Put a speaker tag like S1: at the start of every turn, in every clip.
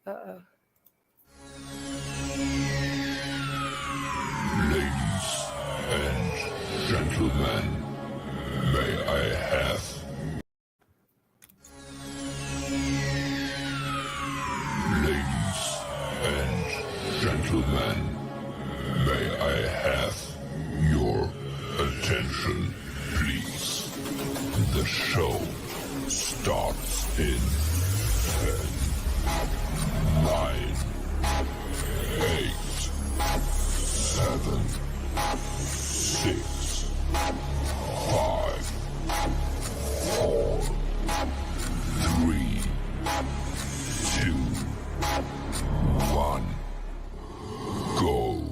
S1: Uh-oh.
S2: Ladies and gentlemen, may I have... Ladies and gentlemen, may I have your attention, please? The show starts in 10, 9, 8, 7, 6, 5, 4, 3, 2, 1, go.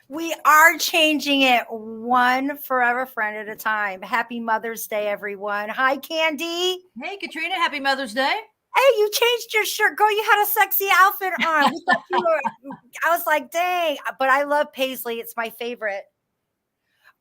S1: We are changing it one forever friend at a time. Happy Mother's Day, everyone. Hi, Kandi.
S3: Hey, Katrina. Happy Mother's Day.
S1: Hey, you changed your shirt. Girl, you had a sexy outfit on. I was like, dang. But I love paisley. It's my favorite.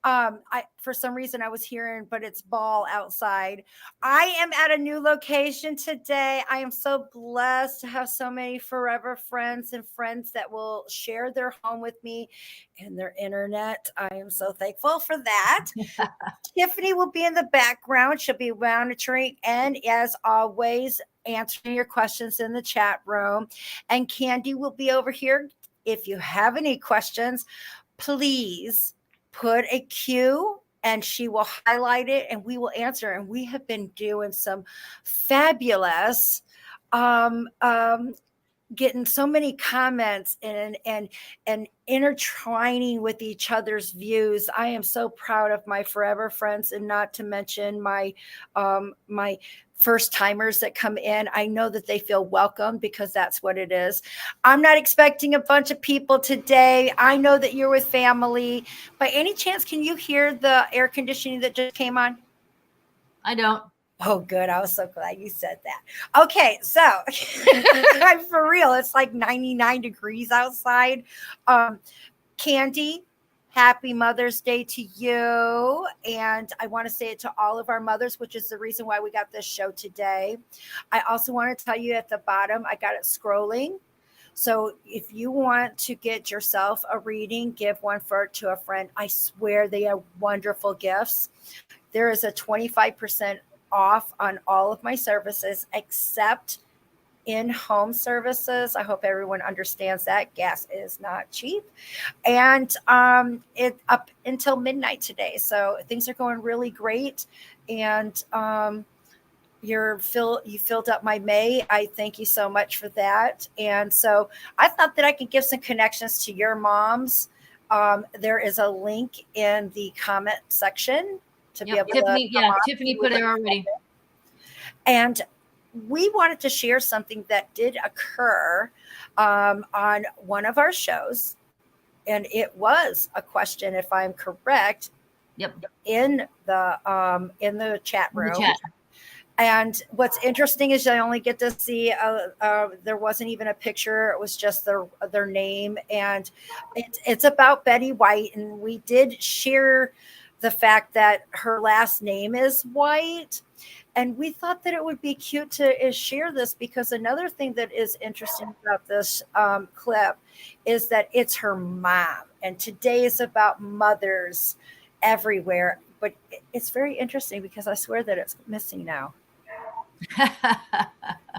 S1: For some reason I was hearing, but it's ball outside. I am at a new location today. I am so blessed to have so many forever friends and friends that will share their home with me and their internet. I am so thankful for that. Tiffany will be in the background. She'll be monitoring and, as always, answering your questions in the chat room. And Kandi will be over here. If you have any questions, please put a Q and she will highlight it and we will answer. And we have been doing some fabulous, getting so many comments and intertwining with each other's views. I am so proud of my forever friends, and not to mention my my first timers that come in. I know that they feel welcome because that's what it is. I'm not expecting a bunch of people today. I know that you're with family. By any chance, can you hear the air conditioning that just came on?
S3: I don't.
S1: Oh, good. I was so glad you said that. Okay, so for real, it's like 99 degrees outside. Kandi, happy Mother's Day to you. And I want to say it to all of our mothers, which is the reason why we got this show today. I also want to tell you at the bottom, I got it scrolling. So if you want to get yourself a reading, give one to a friend. I swear they are wonderful gifts. There is a 25% off on all of my services except in-home services. I hope everyone understands that gas is not cheap, and it up until midnight today. So things are going really great, and you filled up my May. I thank you so much for that. And so I thought that I could give some connections to your moms. There is a link in the comment section to be able
S3: Tiffany,
S1: to.
S3: Tiffany put it already.
S1: And we wanted to share something that did occur on one of our shows. And it was a question, if I'm correct, in the chat room. And what's interesting is I only get to see, there wasn't even a picture. It was just their name. And it's about Betty White. And we did share the fact that her last name is White. And we thought that it would be cute to share this, because another thing that is interesting about this clip is that it's her mom. And today is about mothers everywhere. But it's very interesting because I swear that it's missing now.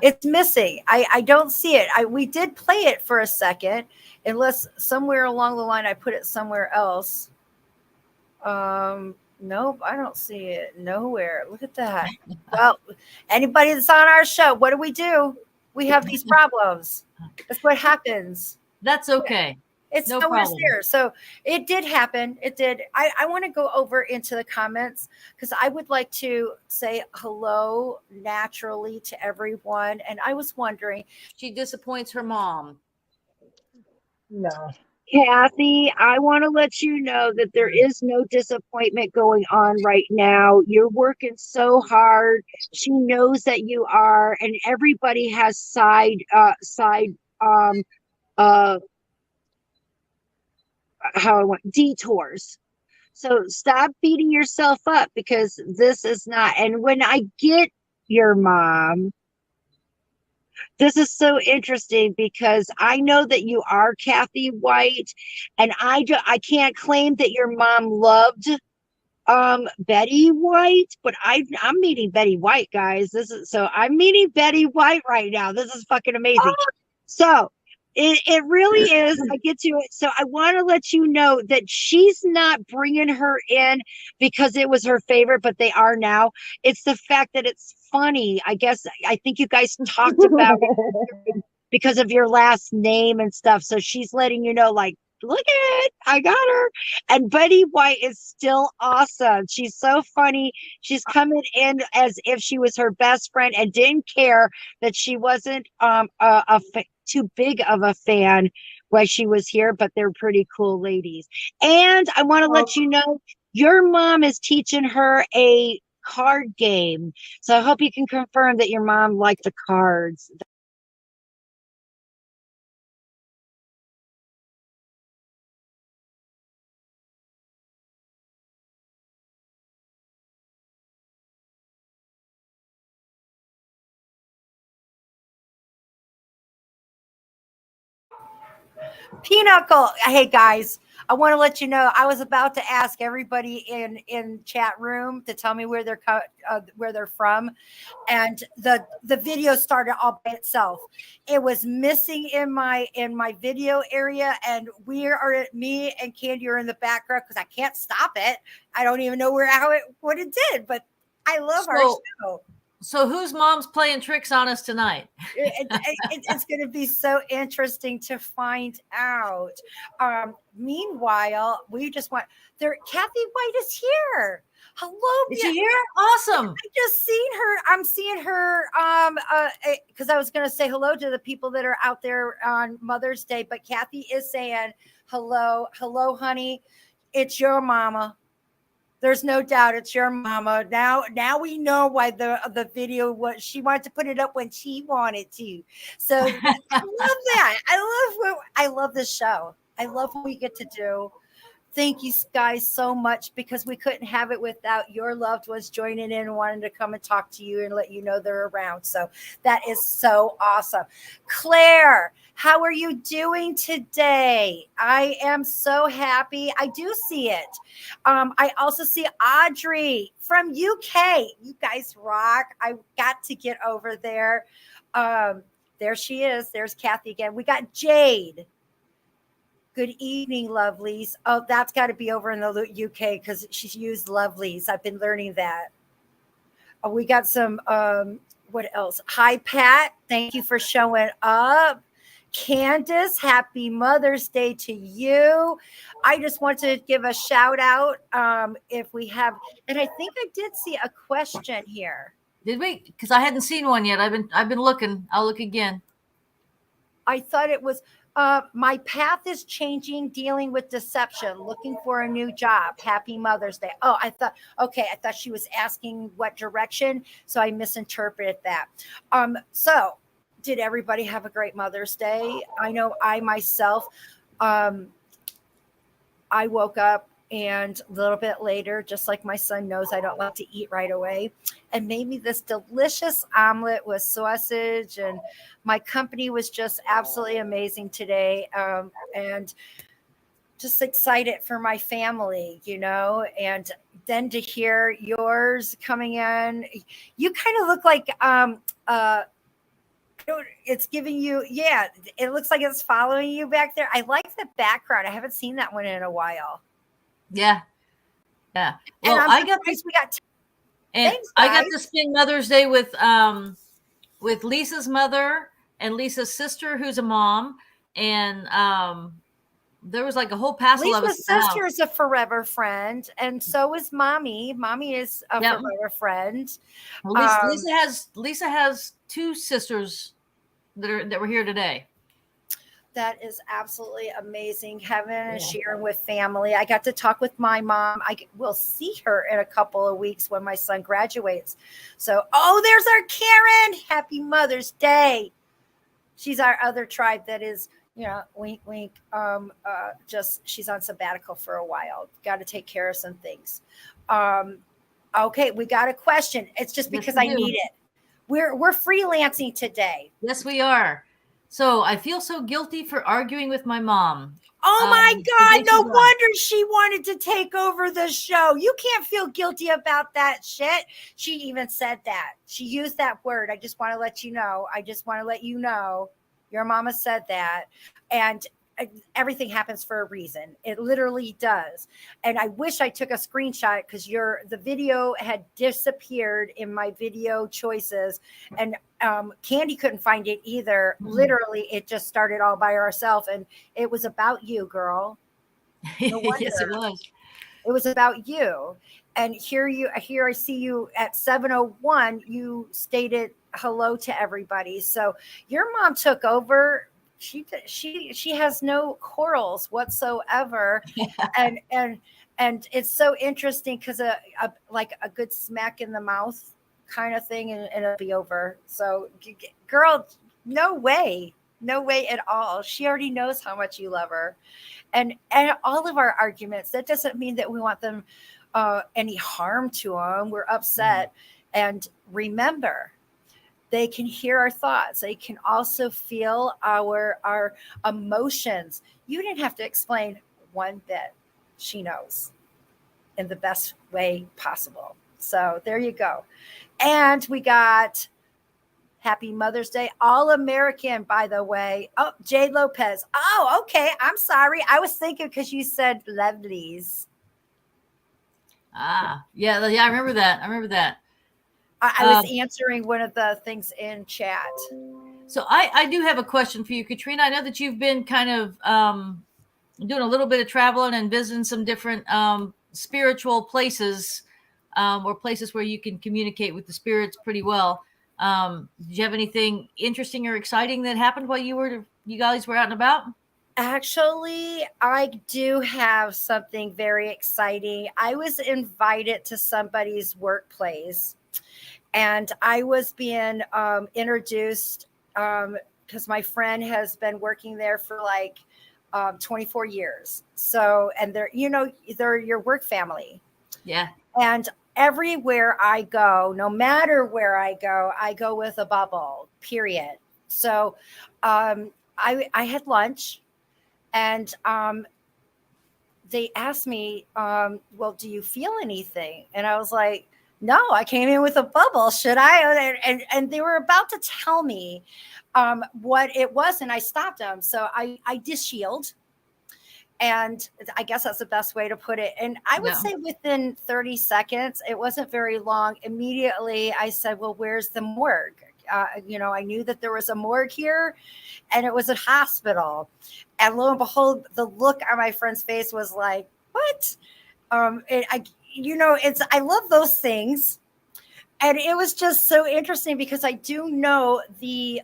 S1: It's missing. I don't see it. We did play it for a second, unless somewhere along the line I put it somewhere else. Nope, I don't see it nowhere. Look at that. Well, anybody that's on our show, what do? We have these problems. That's what happens.
S3: That's okay.
S1: It's
S3: No
S1: nowhere
S3: problem.
S1: here. So it did happen. It did. I want to go over into the comments because I would like to say hello naturally to everyone. And I was wondering,
S3: She disappoints her mom.
S1: no.
S4: Kathy, I want to let you know that there is no disappointment going on right now. You're working so hard. She knows that you are, and everybody has how I want detours. So stop beating yourself up because this is not. And when I get your mom, this is so interesting because I know that you are Kathy White, and I can't claim that your mom loved Betty White, but I'm meeting Betty White, guys. I'm meeting Betty White right now. This is fucking amazing. So it really is. I get to it. So I want to let you know that she's not bringing her in because it was her favorite, but they are now. It's the fact that it's funny. I guess I think you guys talked about it because of your last name and stuff. So she's letting you know, like, look at it, I got her. And Betty White is still awesome. She's so funny. She's coming in as if she was her best friend and didn't care that she wasn't too big of a fan when she was here, but they're pretty cool ladies. And I want to let you know your mom is teaching her a card game. So I hope you can confirm that your mom liked the cards.
S1: Pinochle. Hey guys, I want to let you know I was about to ask everybody in chat room to tell me where they're from, and the video started all by itself. It was missing in my video area, and me and Kandi are in the background because I can't stop it. I don't even know what it did, but I love our show.
S3: So whose mom's playing tricks on us tonight?
S1: It's going to be so interesting to find out. Meanwhile, we just want there. Kathy White is here. Hello,
S3: is she here? Awesome.
S1: I just seen her. I'm seeing her. Because I was going to say hello to the people that are out there on Mother's Day, but Kathy is saying hello, honey. It's your mama. There's no doubt it's your mama. Now we know why the video was. She wanted to put it up when she wanted to. So I love that. I love this show. I love what we get to do. Thank you guys so much because we couldn't have it without your loved ones joining in and wanting to come and talk to you and let you know they're around. So that is so awesome. Claire, how are you doing today? I am so happy. I do see it. I also see Audrey from UK. You guys rock. I got to get over there. There she is. There's Kathy again. We got Jade. Good evening, lovelies. Oh, that's got to be over in the UK because she's used lovelies. I've been learning that. Oh, we got some, what else? Hi, Pat. Thank you for showing up. Candace, happy Mother's Day to you. I just want to give a shout out if we have, and I think I did see a question here.
S3: Did we? Because I hadn't seen one yet. I've been looking. I'll look again.
S1: I thought it was my path is changing, dealing with deception, looking for a new job. Happy Mother's Day. Oh, I thought she was asking what direction, so I misinterpreted that. So did everybody have a great Mother's Day? I know I myself, I woke up and a little bit later, just like my son knows I don't like to eat right away, and made me this delicious omelet with sausage, and my company was just absolutely amazing today. And just excited for my family, and then to hear yours coming in. You kind of look like it's giving you, yeah, it looks like it's following you back there. I like the background. I haven't seen that one in a while.
S3: Yeah. Well,
S1: and
S3: I got this.
S1: We got
S3: And
S1: thanks,
S3: I got
S1: guys.
S3: to spend Mother's Day with Lisa's mother and Lisa's sister, who's a mom, and there was like a whole passel of us.
S1: Lisa's sister is a forever friend, and so is Mommy. Mommy is a forever friend.
S3: Well, Lisa has two sisters that were here today.
S1: That is absolutely amazing. Having and sharing with family. I got to talk with my mom. I will see her in a couple of weeks when my son graduates. So, there's our Karyn. Happy Mother's Day. She's our other tribe that is, wink, wink. Just she's on sabbatical for a while. Got to take care of some things. Okay, we got a question. It's just because I need it. We're freelancing today.
S3: Yes, we are. So I feel so guilty for arguing with my mom.
S1: Oh my God, no wonder she wanted to take over the show. You can't feel guilty about that shit. She even said that. She used that word. I just want to let you know. Your mama said that. And everything happens for a reason. It literally does. And I wish I took a screenshot because the video had disappeared in my video choices, and Kandi couldn't find it either. Literally, it just started all by herself, and it was about you, girl. No wonder.
S3: Yes, it was.
S1: It was about you. And here I see you at 7:01. You stated hello to everybody. So your mom took over. She has no quarrels whatsoever. and it's so interesting because like a good smack in the mouth kind of thing, and it'll be over. So girl, no way at all. She already knows how much you love her. And all of our arguments, that doesn't mean that we want them any harm to them. We're upset. And remember, they can hear our thoughts. They can also feel our emotions. You didn't have to explain one bit. She knows in the best way possible. So there you go. And we got Happy Mother's Day. All American, by the way. Oh, Jay Lopez. Oh, okay. I'm sorry. I was thinking because you said lovelies.
S3: Yeah. I remember that.
S1: I was answering one of the things in chat.
S3: So I do have a question for you, Katrina. I know that you've been kind of doing a little bit of traveling and visiting some different spiritual places, or places where you can communicate with the spirits pretty well. Did you have anything interesting or exciting that happened while you guys were out and about?
S1: Actually, I do have something very exciting. I was invited to somebody's workplace, and I was being introduced because my friend has been working there for like 24 years. So, and they're your work family.
S3: Yeah.
S1: And everywhere I go, no matter where I go with a bubble, period. So I had lunch, and they asked me, well, do you feel anything? And I was like, no, I came in with a bubble. Should I? And they were about to tell me what it was, and I stopped them. So I did shield. And I guess that's the best way to put it. And I would say within 30 seconds, it wasn't very long. Immediately, I said, well, where's the morgue? I knew that there was a morgue here, and it was a hospital. And lo and behold, the look on my friend's face was like, what? I love those things. And it was just so interesting because I do know the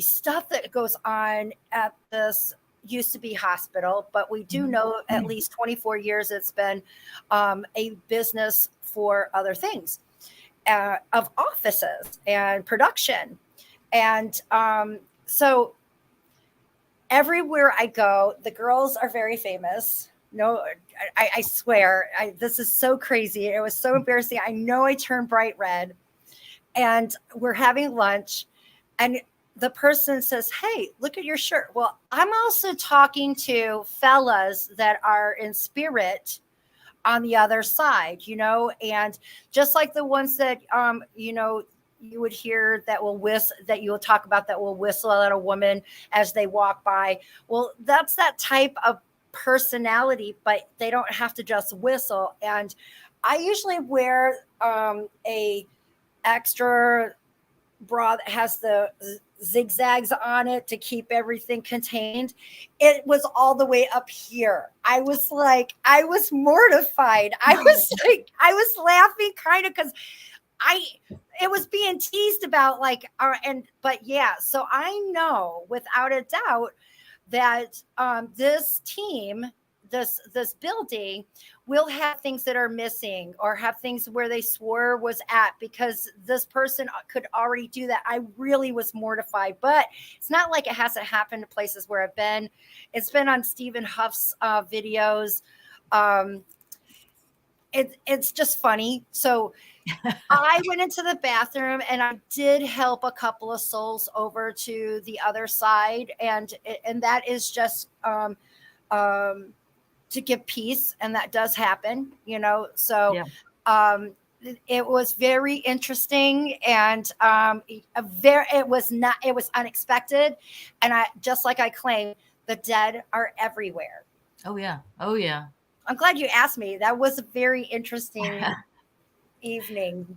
S1: stuff that goes on at this used to be hospital, but we do know at least 24 years it's been a business for other things, of offices and production. And so everywhere I go, the girls are very famous. No, I swear, this is so crazy. It was so embarrassing. I know I turned bright red, and we're having lunch, and the person says, hey, look at your shirt. Well, I'm also talking to fellas that are in spirit on the other side, and just like the ones that, you would hear that that you will talk about that will whistle at a woman as they walk by. Well, that's that type of personality, but they don't have to just whistle. And I usually wear a extra bra that has the zigzags on it to keep everything contained. It was all the way up here. I was mortified. I was laughing kind of because it was being teased about but yeah, so I know without a doubt that this team, this building will have things that are missing or have things where they swore was at, because this person could already do that. I really was mortified, but it's not like it hasn't happened to places where I've been. It's been on Stephen Huff's videos. It's just funny. So I went into the bathroom and I did help a couple of souls over to the other side, and that is just to give peace, and that does happen, So yeah. It was very interesting, and it was unexpected, and just like I claimed, the dead are everywhere.
S3: Oh yeah.
S1: I'm glad you asked me. That was a very interesting evening.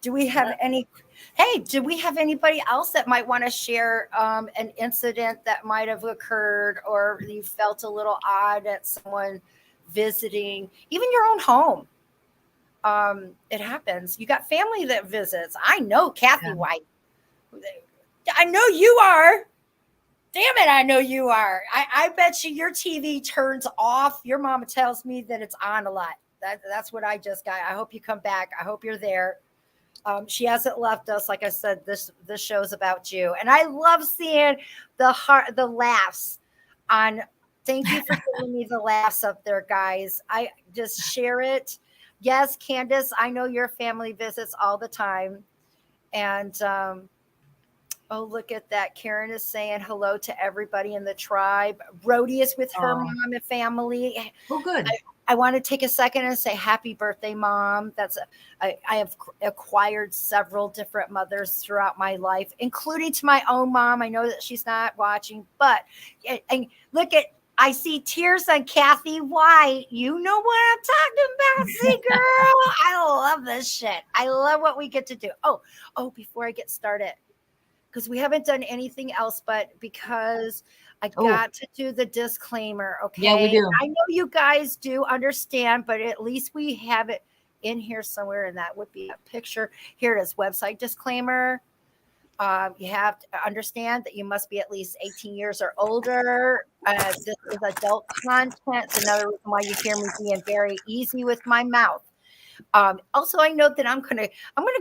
S1: Do we have anybody else that might want to share an incident that might have occurred, or you felt a little odd at someone visiting, even your own home? It happens. You got family that visits. I know Kathy White. I know you are. Damn it, I know you are. I bet you your TV turns off. Your mama tells me that it's on a lot. That's what I just got. I hope you come back. I hope you're there. She hasn't left us. Like I said, this show's about you, and I love seeing the laughs on. Thank you for giving me the laughs up there, guys. I just share it. Yes, Candace, I know your family visits all the time, and oh, look at that. Karyn is saying hello to everybody in the tribe. Rody is with her mom and family.
S3: Oh, good.
S1: I want to take a second and say happy birthday, Mom. I have acquired several different mothers throughout my life, including to my own mom. I know that she's not watching, but and look at, I see tears on Kathy White. You know what I'm talking about, see, girl? I love this shit. I love what we get to do. Oh, before I get started, because we haven't done anything else, but because I got to do the disclaimer, okay?
S3: Yeah, we do.
S1: I know you guys do understand, but at least we have it in here somewhere, and that would be a picture. Here it is, website disclaimer. You have to understand that you must be at least 18 years or older. This is adult content. It's another reason why you hear me being very easy with my mouth. Also, I know that I'm gonna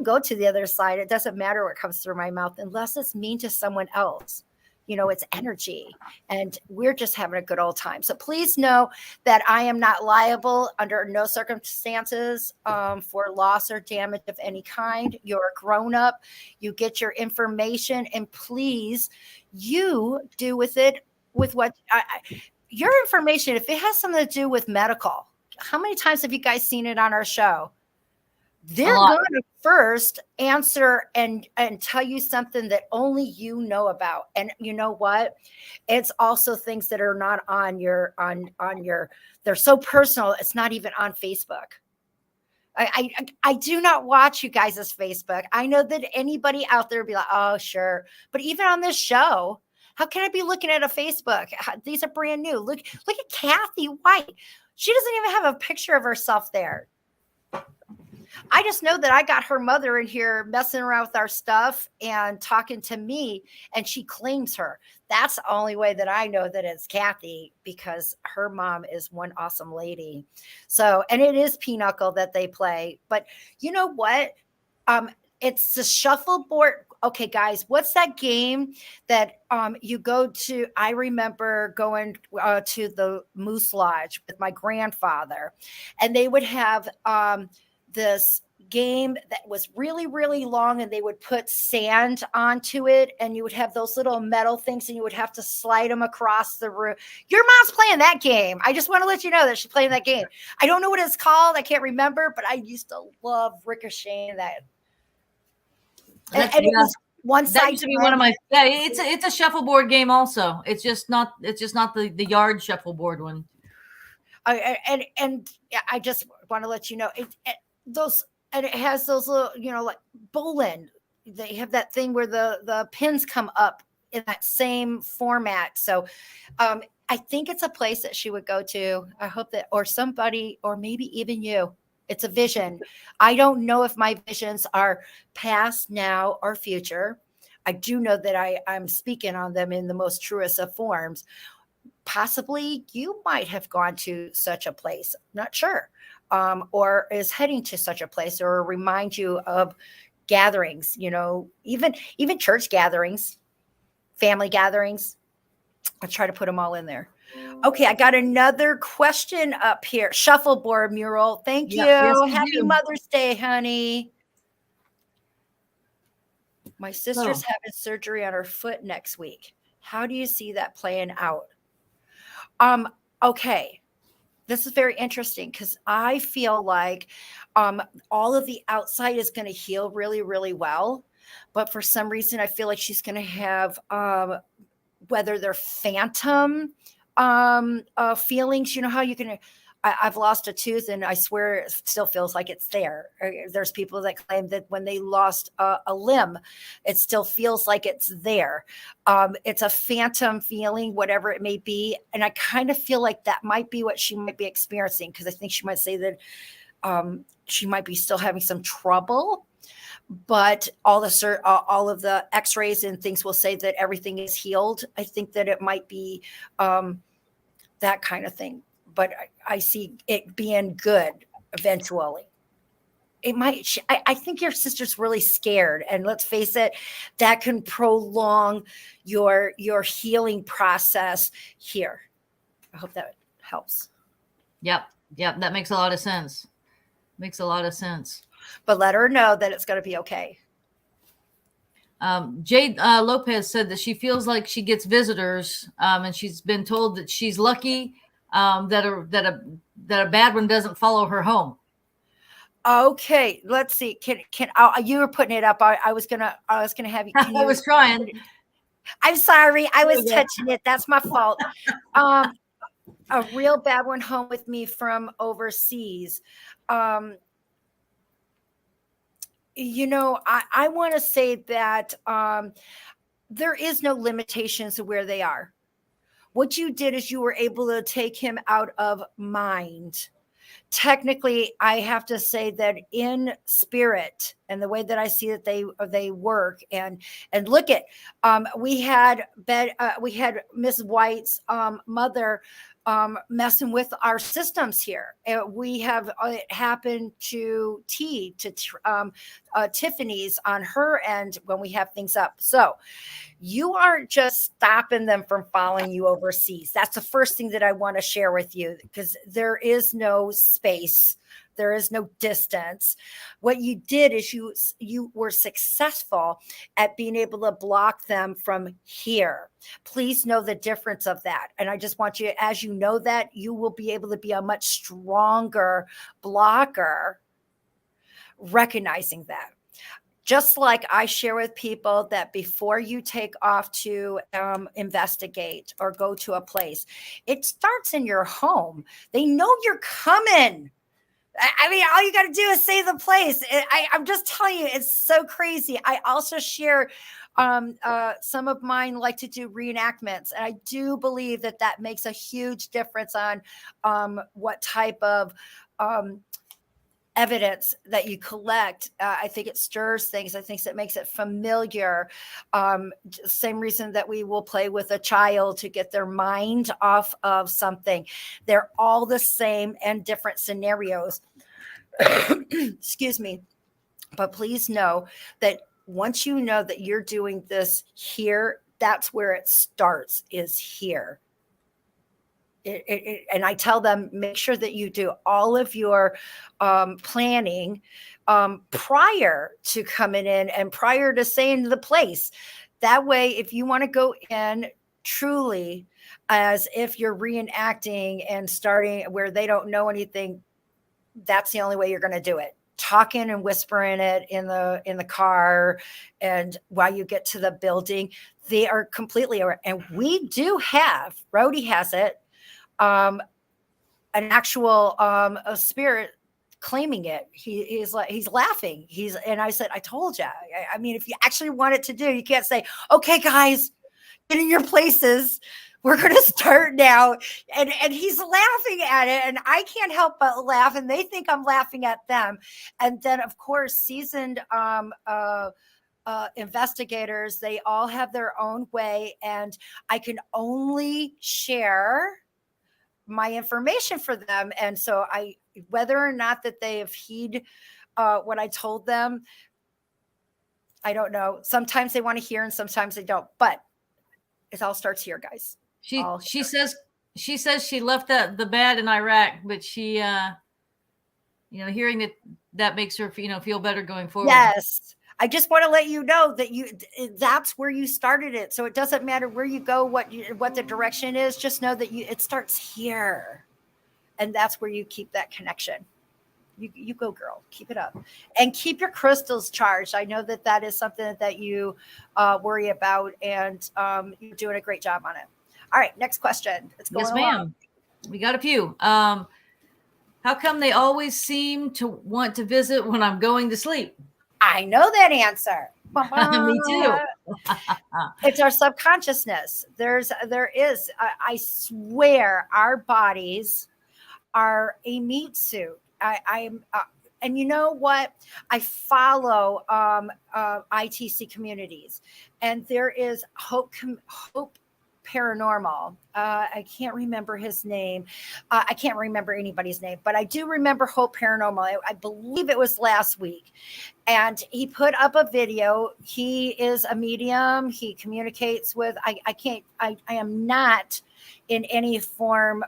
S1: go to the other side. It doesn't matter what comes through my mouth unless it's mean to someone else. It's energy, and we're just having a good old time. So please know that I am not liable under no circumstances for loss or damage of any kind. You're a grown up. You get your information, and please, you do with it with what your information. If it has something to do with medical, how many times have you guys seen it on our show? They're going to first answer and tell you something that only you know about. And you know what? It's also things that are not on your, they're so personal. It's not even on Facebook. I do not watch you guys' Facebook. I know that anybody out there would be like, oh, sure. But even on this show, how can I be looking at a Facebook? These are brand new. Look at Kathy White. She doesn't even have a picture of herself there. I just know that I got her mother in here messing around with our stuff and talking to me, and she claims her. That's the only way that I know that it's Kathy, because her mom is one awesome lady. So, and it is Pinochle that they play. But you know what? It's the shuffleboard. Okay, guys, what's that game that you go to? I remember going to the Moose Lodge with my grandfather, and they would have this game that was really, really long, and they would put sand onto it, and you would have those little metal things, and you would have to slide them across the room. Your mom's playing that game. I just want to let you know that she's playing that game. I don't know what it's called. I can't remember, but I used to love ricocheting that. And it was one
S3: That
S1: side
S3: used to be one of my. Yeah, it's a shuffleboard game also. It's just not the yard shuffleboard one.
S1: And I just want to let you know those, and it has those little, like bowling. They have that thing where the pins come up in that same format. So I think it's a place that she would go to. I hope that, or somebody, or maybe even you. It's a vision. I don't know if my visions are past, now, or future. I do know that I'm speaking on them in the most truest of forms. Possibly you might have gone to such a place, not sure, or is heading to such a place, or remind you of gatherings, even church gatherings, family gatherings. I'll try to put them all in there. Okay, I got another question up here. Shuffleboard mural. Thank you.
S3: Yes,
S1: Happy Mother's Day, honey. My sister's having surgery on her foot next week. How do you see that playing out? Okay. This is very interesting because I feel like all of the outside is going to heal really, really well. But for some reason, I feel like she's going to have, whether they're phantom feelings, how you can, I've lost a tooth and I swear it still feels like it's there. There's people that claim that when they lost a limb, it still feels like it's there. It's a phantom feeling, whatever it may be. And I kind of feel like that might be what she might be experiencing, because I think she might say that she might be still having some trouble. But all of the x-rays and things will say that everything is healed. I think that it might be that kind of thing. But I see it being good eventually. It might. I think your sister's really scared, and let's face it, that can prolong your healing process here. I hope that helps.
S3: Yep, that makes a lot of sense.
S1: But let her know that it's going to be okay.
S3: Jade Lopez said that she feels like she gets visitors, and she's been told that she's lucky that a bad one doesn't follow her home.
S1: Okay, let's see. Can you were putting it up? I was gonna have you.
S3: I was trying.
S1: I'm sorry, I was touching it. That's my fault. A real bad one home with me from overseas. I want to say that there is no limitations to where they are. What you did is you were able to take him out of mind. Technically, I have to say that in spirit and the way that I see that they work and look at, we had Miss White's mother messing with our systems here. We have it happened to Tiffany's on her end when we have things up. So you aren't just stopping them from following you overseas. That's the first thing that I want to share with you, because there is no space. There is no distance. What you did is you were successful at being able to block them from here. Please know the difference of that. And I just want you, as you know that, you will be able to be a much stronger blocker, recognizing that. Just like I share with people that before you take off to investigate or go to a place, it starts in your home. They know you're coming. I mean, all you got to do is say the place. I'm just telling you, it's so crazy. I also share some of mine like to do reenactments. And I do believe that makes a huge difference on what type of evidence that you collect. I think it stirs things. I think it makes it familiar. Same reason that we will play with a child to get their mind off of something. They're all the same and different scenarios. Excuse me. But please know that once you know that you're doing this here, that's where it starts, is here. and I tell them, make sure that you do all of your planning prior to coming in and prior to staying in the place. That way, if you want to go in truly as if you're reenacting and starting where they don't know anything, that's the only way you're going to do it. Talking and whispering it in the car, and while you get to the building, they are completely aware. And we do have, Rody has it, an actual a spirit claiming it. He's like, he's laughing. And I said, I told you. I mean, if you actually want it to do, you can't say, okay, guys, get in your places. We're going to start now. And he's laughing at it. And I can't help but laugh. And they think I'm laughing at them. And then, of course, seasoned investigators, they all have their own way. And I can only share my information for them. And so whether or not that they have heed what I told them, I don't know. Sometimes they want to hear and sometimes they don't. But it all starts here, guys. She
S3: says she left the bad in Iraq, but she hearing that makes her feel better going forward.
S1: Yes. I just want to let you know that that's where you started it. So it doesn't matter where you go, what the direction is. Just know that it starts here, and that's where you keep that connection. You go, girl. Keep it up, and keep your crystals charged. I know that is something that you worry about, and you're doing a great job on it. All right, next question. It's going
S3: yes, ma'am. Along. We got a few. How come they always seem to want to visit when I'm going to sleep?
S1: I know that answer.
S3: Me too.
S1: It's our subconsciousness. There is. I swear, our bodies are a meat suit. I'm. And you know what? I follow ITC communities, and there is Hope Paranormal. I can't remember his name. I can't remember anybody's name, but I do remember Hope Paranormal. I believe it was last week. And he put up a video. He is a medium. He communicates with, I am not in any form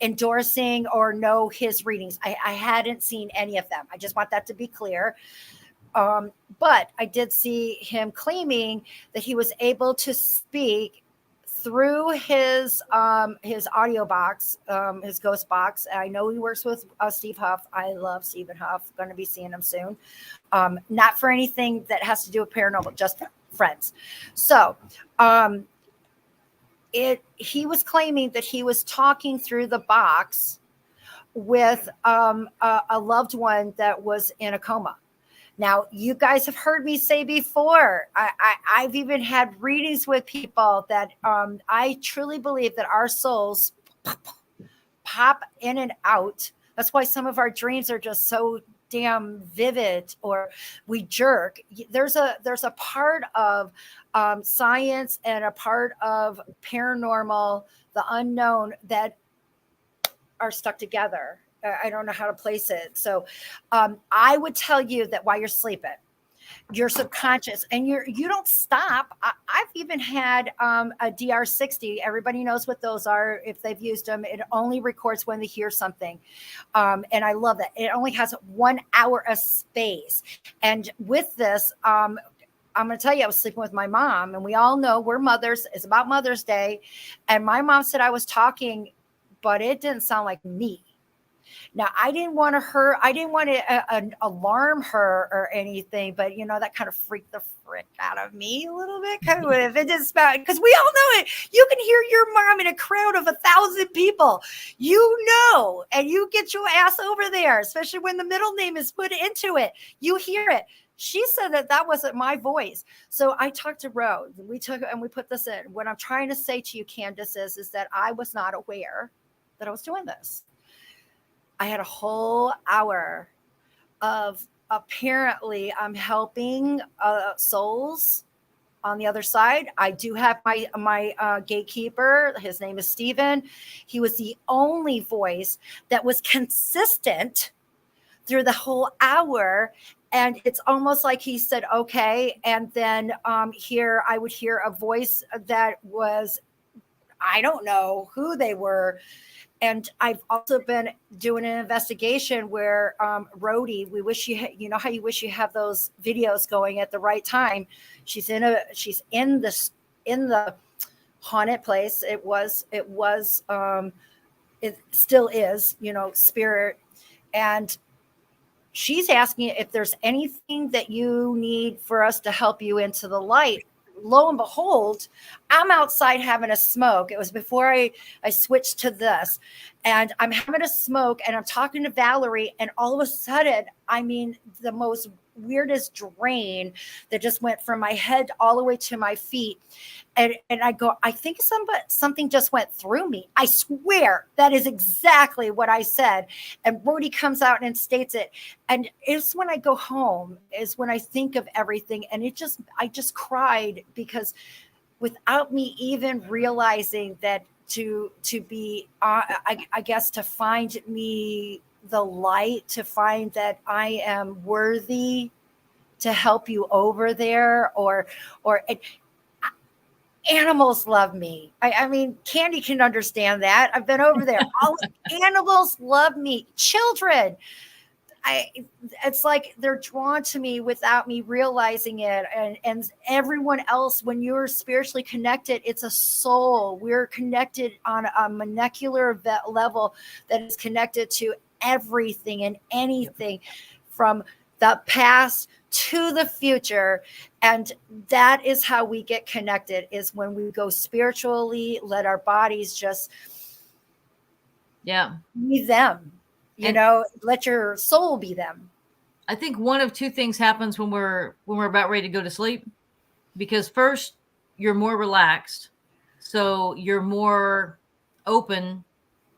S1: endorsing or know his readings. I hadn't seen any of them. I just want that to be clear. But I did see him claiming that he was able to speak through his audio box, his ghost box. I know he works with Steve Huff. I love Stephen Huff. Going to be seeing him soon. Not for anything that has to do with paranormal, just friends. So he was claiming that he was talking through the box with a loved one that was in a coma. Now, you guys have heard me say before, I've even had readings with people that I truly believe that our souls pop in and out. That's why some of our dreams are just so damn vivid, or we jerk. There's a part of science and a part of paranormal, the unknown, that are stuck together. I don't know how to place it. So I would tell you that while you're sleeping, your subconscious, and you don't stop. I've even had a DR60. Everybody knows what those are. If they've used them, it only records when they hear something. And I love that. It only has 1 hour of space. And with this, I'm going to tell you, I was sleeping with my mom, and we all know we're mothers. It's about Mother's Day. And my mom said I was talking, but it didn't sound like me. Now, I didn't want to alarm her or anything, but that kind of freaked the frick out of me a little bit. If it didn't sound, because we all know it. You can hear your mom in a crowd of 1,000 people, and you get your ass over there, especially when the middle name is put into it. You hear it. She said that wasn't my voice. So I talked to Rode. We took and we put this in. What I'm trying to say to you, Candace, is that I was not aware that I was doing this. I had a whole hour of, apparently I'm helping souls on the other side. I do have my gatekeeper. His name is Steven. He was the only voice that was consistent through the whole hour. And it's almost like he said, okay. And then here I would hear a voice that was I don't know who they were. And I've also been doing an investigation where Rody, we wish you know how you wish you have those videos going at the right time. She's in the haunted place. It still is, spirit. And she's asking if there's anything that you need for us to help you into the light. Lo and behold, I'm outside having a smoke. It was before I switched to this. And I'm having a smoke and I'm talking to Valorie. And all of a sudden, I mean, the most weirdest drain that just went from my head all the way to my feet. And I go, I think something just went through me. I swear that is exactly what I said. And Rody comes out and states it. And it's when I go home is when I think of everything. And I just cried because without me even realizing that to be, I guess, to find me the light, to find that I am worthy to help you over there, or animals love me. I mean, Kandi can understand that. I've been over there. All animals love me. Children, it's like they're drawn to me without me realizing it. And everyone else, when you're spiritually connected, it's a soul. We're connected on a molecular level that is connected to everything and anything from the past to the future. And that is how we get connected, is when we go spiritually, let our bodies just be them, let your soul be them.
S3: I think one of two things happens when we're about ready to go to sleep, because first you're more relaxed, so you're more open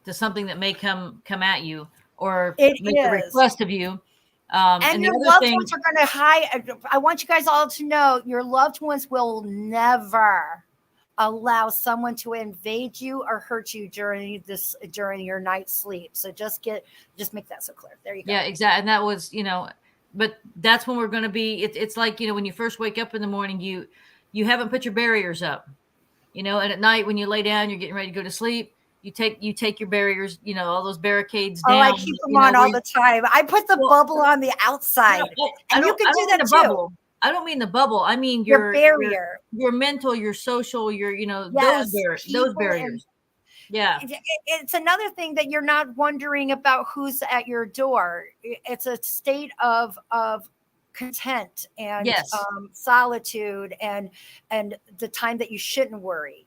S3: to something that may come at you or make a request of you.
S1: And your loved ones are going to hide. I want you guys all to know your loved ones will never allow someone to invade you or hurt you during your night's sleep. So just make that so clear. There you go.
S3: Yeah, exactly. And that was, but that's when we're going to be, it's like, when you first wake up in the morning, you haven't put your barriers up, and at night when you lay down, you're getting ready to go to sleep. You take your barriers, all those barricades down.
S1: Oh, I keep them on all the time. I put the bubble on the outside. And you can do that too.
S3: Bubble. I don't mean the bubble. I mean
S1: your barrier.
S3: Your mental, your social, your, those barriers. Yeah.
S1: It's another thing that you're not wondering about who's at your door. It's a state of content and solitude and the time that you shouldn't worry.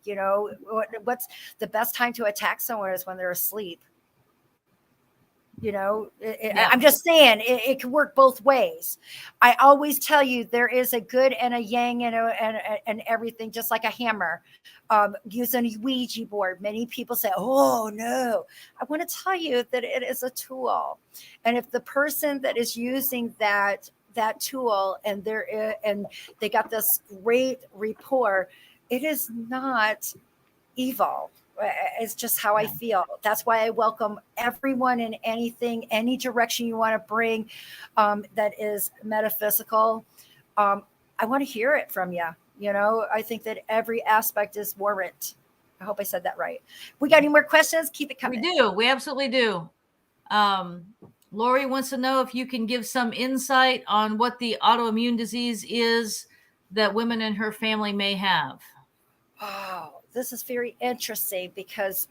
S1: What's the best time to attack someone is when they're asleep. I'm just saying it can work both ways. I always tell you there is a good and a yang and everything, just like a hammer. Using a Ouija board, many people say, "Oh no!" I want to tell you that it is a tool, and if the person that is using that tool and they got this great rapport, it is not evil. It's just how I feel. That's why I welcome everyone in anything, any direction you want to bring that is metaphysical. I want to hear it from you. I think that every aspect is warrant. I hope I said that right. We got any more questions? Keep it coming.
S3: We do. We absolutely do. Lori wants to know if you can give some insight on what the autoimmune disease is that women in her family may have.
S1: Oh, this is very interesting because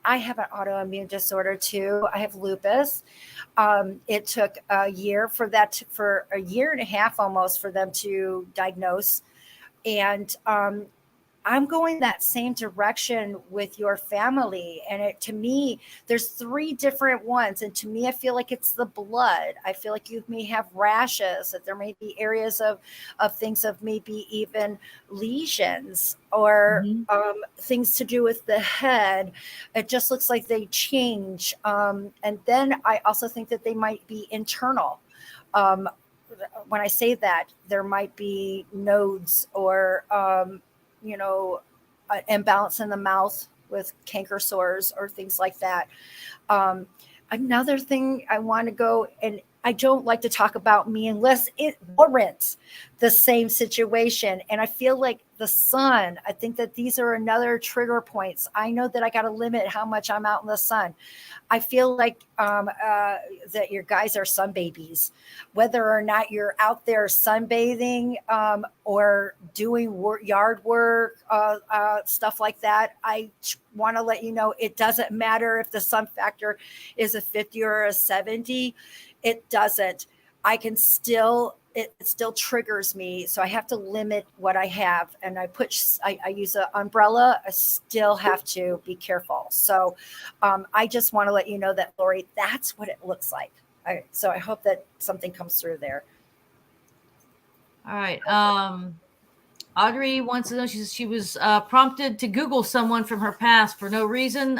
S1: I have an autoimmune disorder too. I have lupus. It took a year for a year and a half almost for them to diagnose. And I'm going that same direction with your family. And to me, there's 3 different ones. And to me, I feel like it's the blood. I feel like you may have rashes, that there may be areas of things of maybe even lesions or things to do with the head. It just looks like they change. And then I also think that they might be internal. When I say that, there might be nodes or imbalance in the mouth with canker sores or things like that. Another thing I want to go, and I don't like to talk about me unless it warrants the same situation. And I feel like the sun. I think that these are another trigger points. I know that I got to limit how much I'm out in the sun. I feel like that your guys are sun babies, whether or not you're out there sunbathing or doing yard work, stuff like that. I want to let you know it doesn't matter if the sun factor is a 50 or a 70. It doesn't. I can still, it still triggers me. So I have to limit what I have. And I use an umbrella. I still have to be careful. So I just want to let you know that, Lori, that's what it looks like. So I hope that something comes through there.
S3: All right. Audrey wants to know, she was prompted to Google someone from her past for no reason.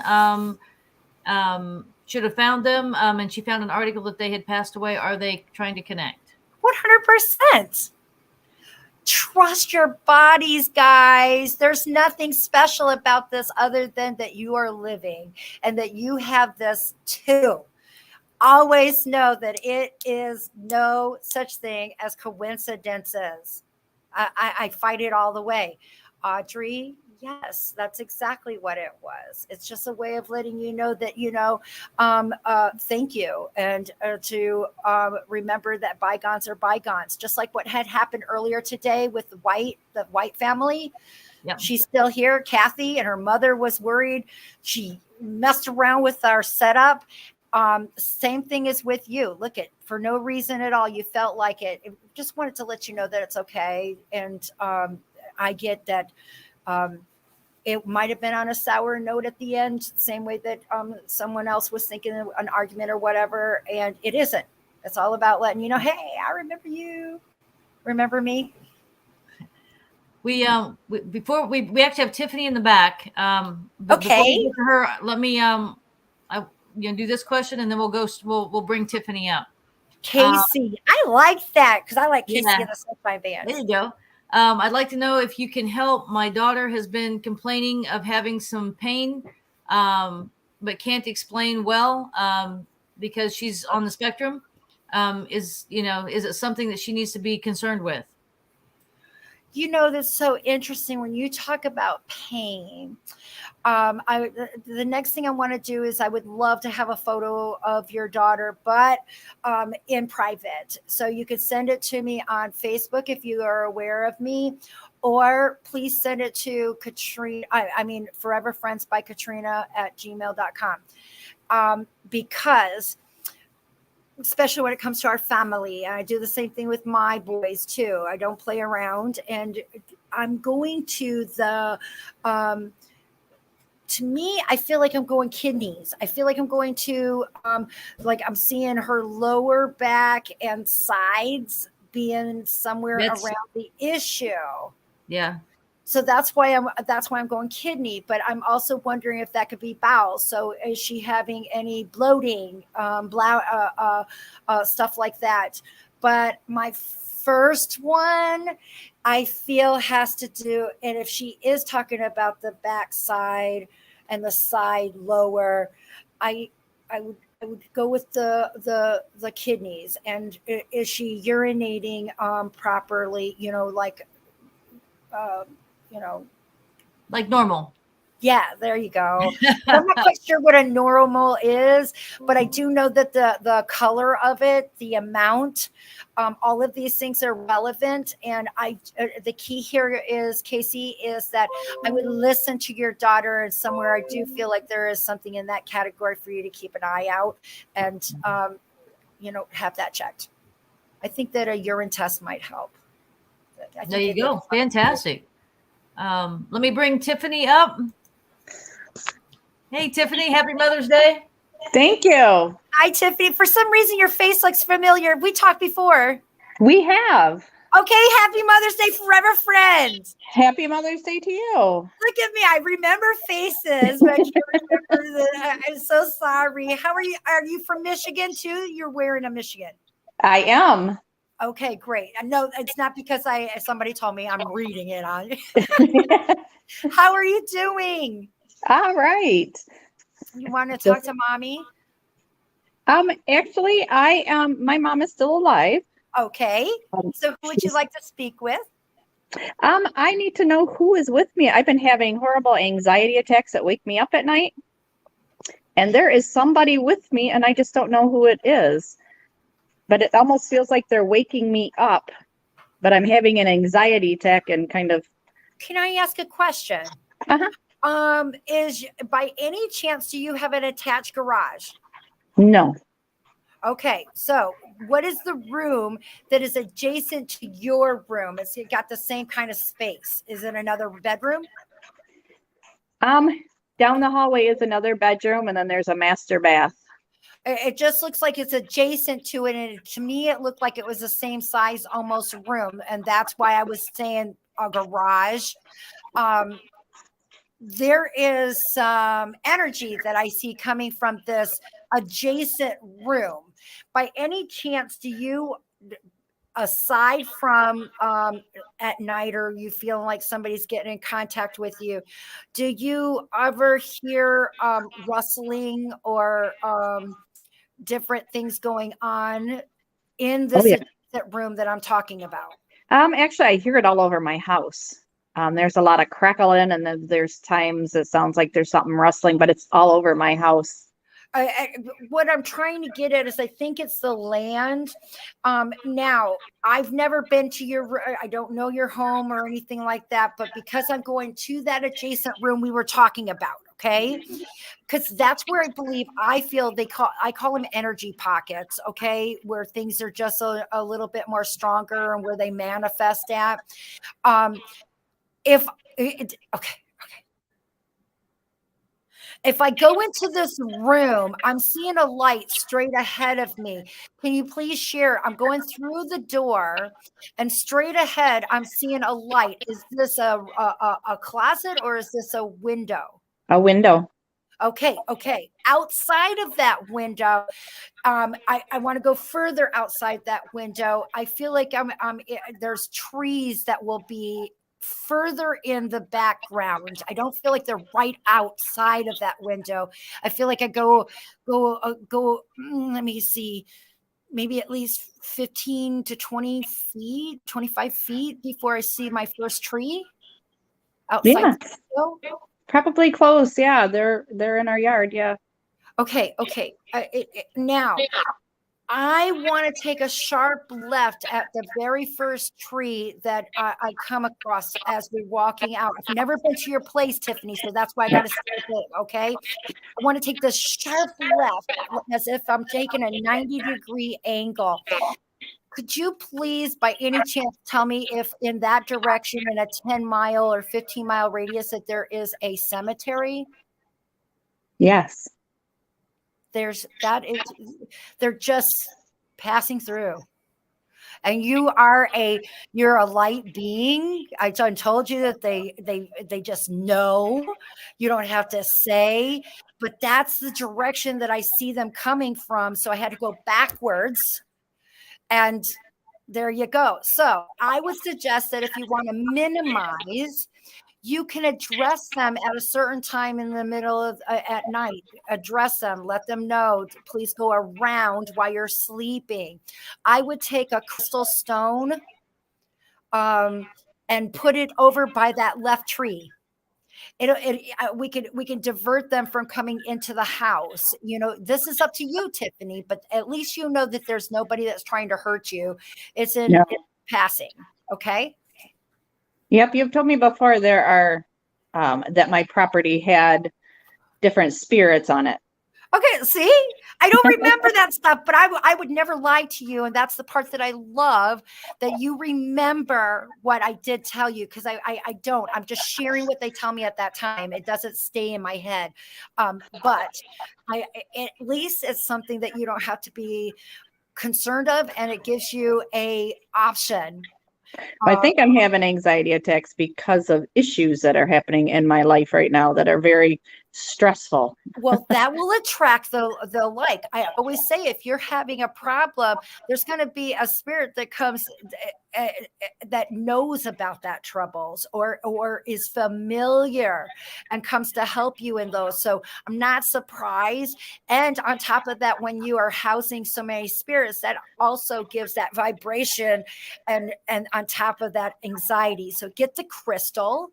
S3: Should have found them. And she found an article that they had passed away. Are they trying to connect?
S1: 100%. Trust your bodies, guys. There's nothing special about this other than that you are living and that you have this too. Always know that it is no such thing as coincidences. I fight it all the way. Audrey, yes, that's exactly what it was. It's just a way of letting you know that, thank you. And to remember that bygones are bygones, just like what had happened earlier today with the White family.
S3: Yep.
S1: She's still here, Kathy, and her mother was worried. She messed around with our setup. Same thing is with you. Look, for no reason at all, you felt like it. Just wanted to let you know that it's okay. And I get that it might have been on a sour note at the end, same way that someone else was thinking of an argument or whatever, and it isn't. It's all about letting you know, hey, I remember you. Remember me?
S3: We actually have Tiffany in the back. But
S1: Okay.
S3: Before we get to her, let me do this question, and then we'll bring Tiffany up.
S1: Casey, I like that because I like Casey
S3: Yeah.
S1: in the Sunshine Band.
S3: There you go. I'd like to know if you can help. My daughter has been complaining of having some pain, but can't explain well because she's on the spectrum. Is it something that she needs to be concerned with?
S1: That's so interesting when you talk about pain. The next thing I want to do is I would love to have a photo of your daughter, but in private. So you could send it to me on Facebook if you are aware of me, or please send it to Katrina. Forever Friends by Katrina at gmail.com. Because especially when it comes to our family. And I do the same thing with my boys too. I don't play around, and I'm going to to me, I feel like I'm going kidneys. I feel like I'm going to, like I'm seeing her lower back and sides being somewhere around the issue.
S3: Yeah.
S1: So that's why I'm going kidney, but I'm also wondering if that could be bowel. So is she having any bloating, stuff like that? But my first one, I feel has to do, and if she is talking about the back side and the side lower, I would go with the kidneys. And is she urinating properly?
S3: Like normal.
S1: Yeah, there you go. I'm not quite sure what a normal is, but I do know that the color of it, the amount, all of these things are relevant. And the key here is, Casey, is that I would listen to your daughter, and somewhere I do feel like there is something in that category for you to keep an eye out and, have that checked. I think that a urine test might help.
S3: There you go. Fantastic. Let me bring Tiffany up. Hey, Tiffany, happy Mother's Day.
S5: Thank you.
S1: Hi, Tiffany. For some reason, your face looks familiar. We talked before.
S5: We have.
S1: Okay, happy Mother's Day, forever friends.
S5: Happy Mother's Day to you.
S1: Look at me. I remember faces, but I can't remember I'm so sorry. How are you? Are you from Michigan, too? You're wearing a Michigan.
S5: I am.
S1: Okay, great. No, it's not because somebody told me. I'm reading it on. How are you doing?
S5: All right.
S1: You want to talk to mommy?
S5: Actually, my mom is still alive.
S1: Okay. So who would you like to speak with?
S5: I need to know who is with me. I've been having horrible anxiety attacks that wake me up at night. And there is somebody with me, and I just don't know who it is. But it almost feels like they're waking me up, but I'm having an anxiety attack and kind of.
S1: Can I ask a question?
S5: Uh-huh.
S1: Is by any chance do you have an attached garage?
S5: No.
S1: Okay, so what is the room that is adjacent to your room? It's got the same kind of space. Is it another bedroom?
S5: Down the hallway is another bedroom, and then there's a master bath.
S1: It just looks like it's adjacent to it, and to me, it looked like it was the same size, almost room, and that's why I was saying a garage. There is some energy that I see coming from this adjacent room. By any chance, do you, aside from at night, or you feeling like somebody's getting in contact with you, do you ever hear rustling or different things going on in this adjacent room that I'm talking about?
S5: Actually, I hear it all over my house. There's a lot of crackling, and then there's times it sounds like there's something rustling, but it's all over my house.
S1: What I'm trying to get at is I think it's the land. Now, I've never been to I don't know your home or anything like that, but because I'm going to that adjacent room we were talking about, okay? Because that's where I feel I call them energy pockets, okay? Where things are just a little bit more stronger and where they manifest at. If I go into this room, I'm seeing a light straight ahead of me. Can you please share? I'm going through the door, and straight ahead, I'm seeing a light. Is this a closet, or is this a window?
S5: A window.
S1: Okay. Outside of that window, I want to go further outside that window. I feel like there's trees that will be further in the background. I don't feel like they're right outside of that window. I feel like I go, let me see, maybe at least 15 to 20 feet, 25 feet before I see my first tree outside.
S5: Yeah.
S1: The window.
S5: Probably close. Yeah, they're in our yard. Yeah.
S1: Okay. Now, I want to take a sharp left at the very first tree that I come across as we're walking out. I've never been to your place, Tiffany, so that's why I got to say it, okay? I want to take this sharp left as if I'm taking a 90-degree angle. Could you please, by any chance, tell me if in that direction, in a 10-mile or 15-mile radius, that there is a cemetery?
S5: Yes.
S1: They're just passing through, and you're a light being. I told you that they just know. You don't have to say, but that's the direction that I see them coming from. So I had to go backwards, and there you go. So I would suggest that if you want to minimize, you can address them at a certain time in the middle of at night. Address them, let them know, please go around while you're sleeping. I would take a crystal stone and put it over by that left tree. We can divert them from coming into the house. This is up to you, Tiffany, but at least you know that there's nobody that's trying to hurt you. It's in passing. Okay.
S5: Yep, you've told me before there are that my property had different spirits on it.
S1: Okay, see, I don't remember that stuff, but I would never lie to you, and that's the part that I love, that you remember what I did tell you, because I don't. I'm just sharing what they tell me at that time. It doesn't stay in my head, but at least it's something that you don't have to be concerned of, and it gives you a option.
S5: I think I'm having anxiety attacks because of issues that are happening in my life right now that are very stressful.
S1: Well, that will attract the like. I always say, if you're having a problem, there's going to be a spirit that comes that knows about that troubles or is familiar and comes to help you in those. So I'm not surprised. And on top of that, when you are housing so many spirits, that also gives that vibration and on top of that, anxiety. So get the crystal,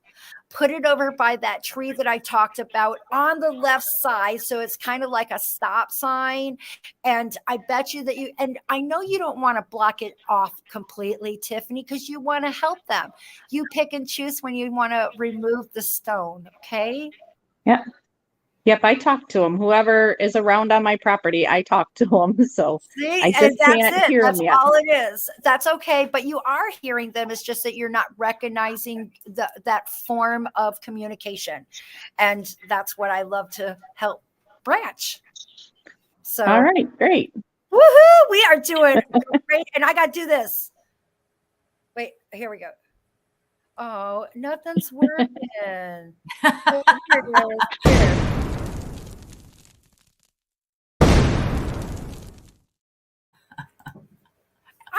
S1: put it over by that tree that I talked about on the left side. So it's kind of like a stop sign. And I bet you that and I know you don't want to block it off completely, Tiffany, because you want to help them. You pick and choose when you want to remove the stone. Okay.
S5: Yeah. Yep, I talk to them. Whoever is around on my property, I talk to them. So
S1: See,
S5: I
S1: and
S5: just
S1: that's
S5: can't
S1: it.
S5: hear
S1: That's
S5: them yet.
S1: all it is. That's okay. But you are hearing them. It's just that you're not recognizing that form of communication. And that's what I love to help branch. So,
S5: All right, great.
S1: woohoo, we are doing great. And I got to do this. Wait, here we go. Oh, nothing's working. Oh, here it is. Here.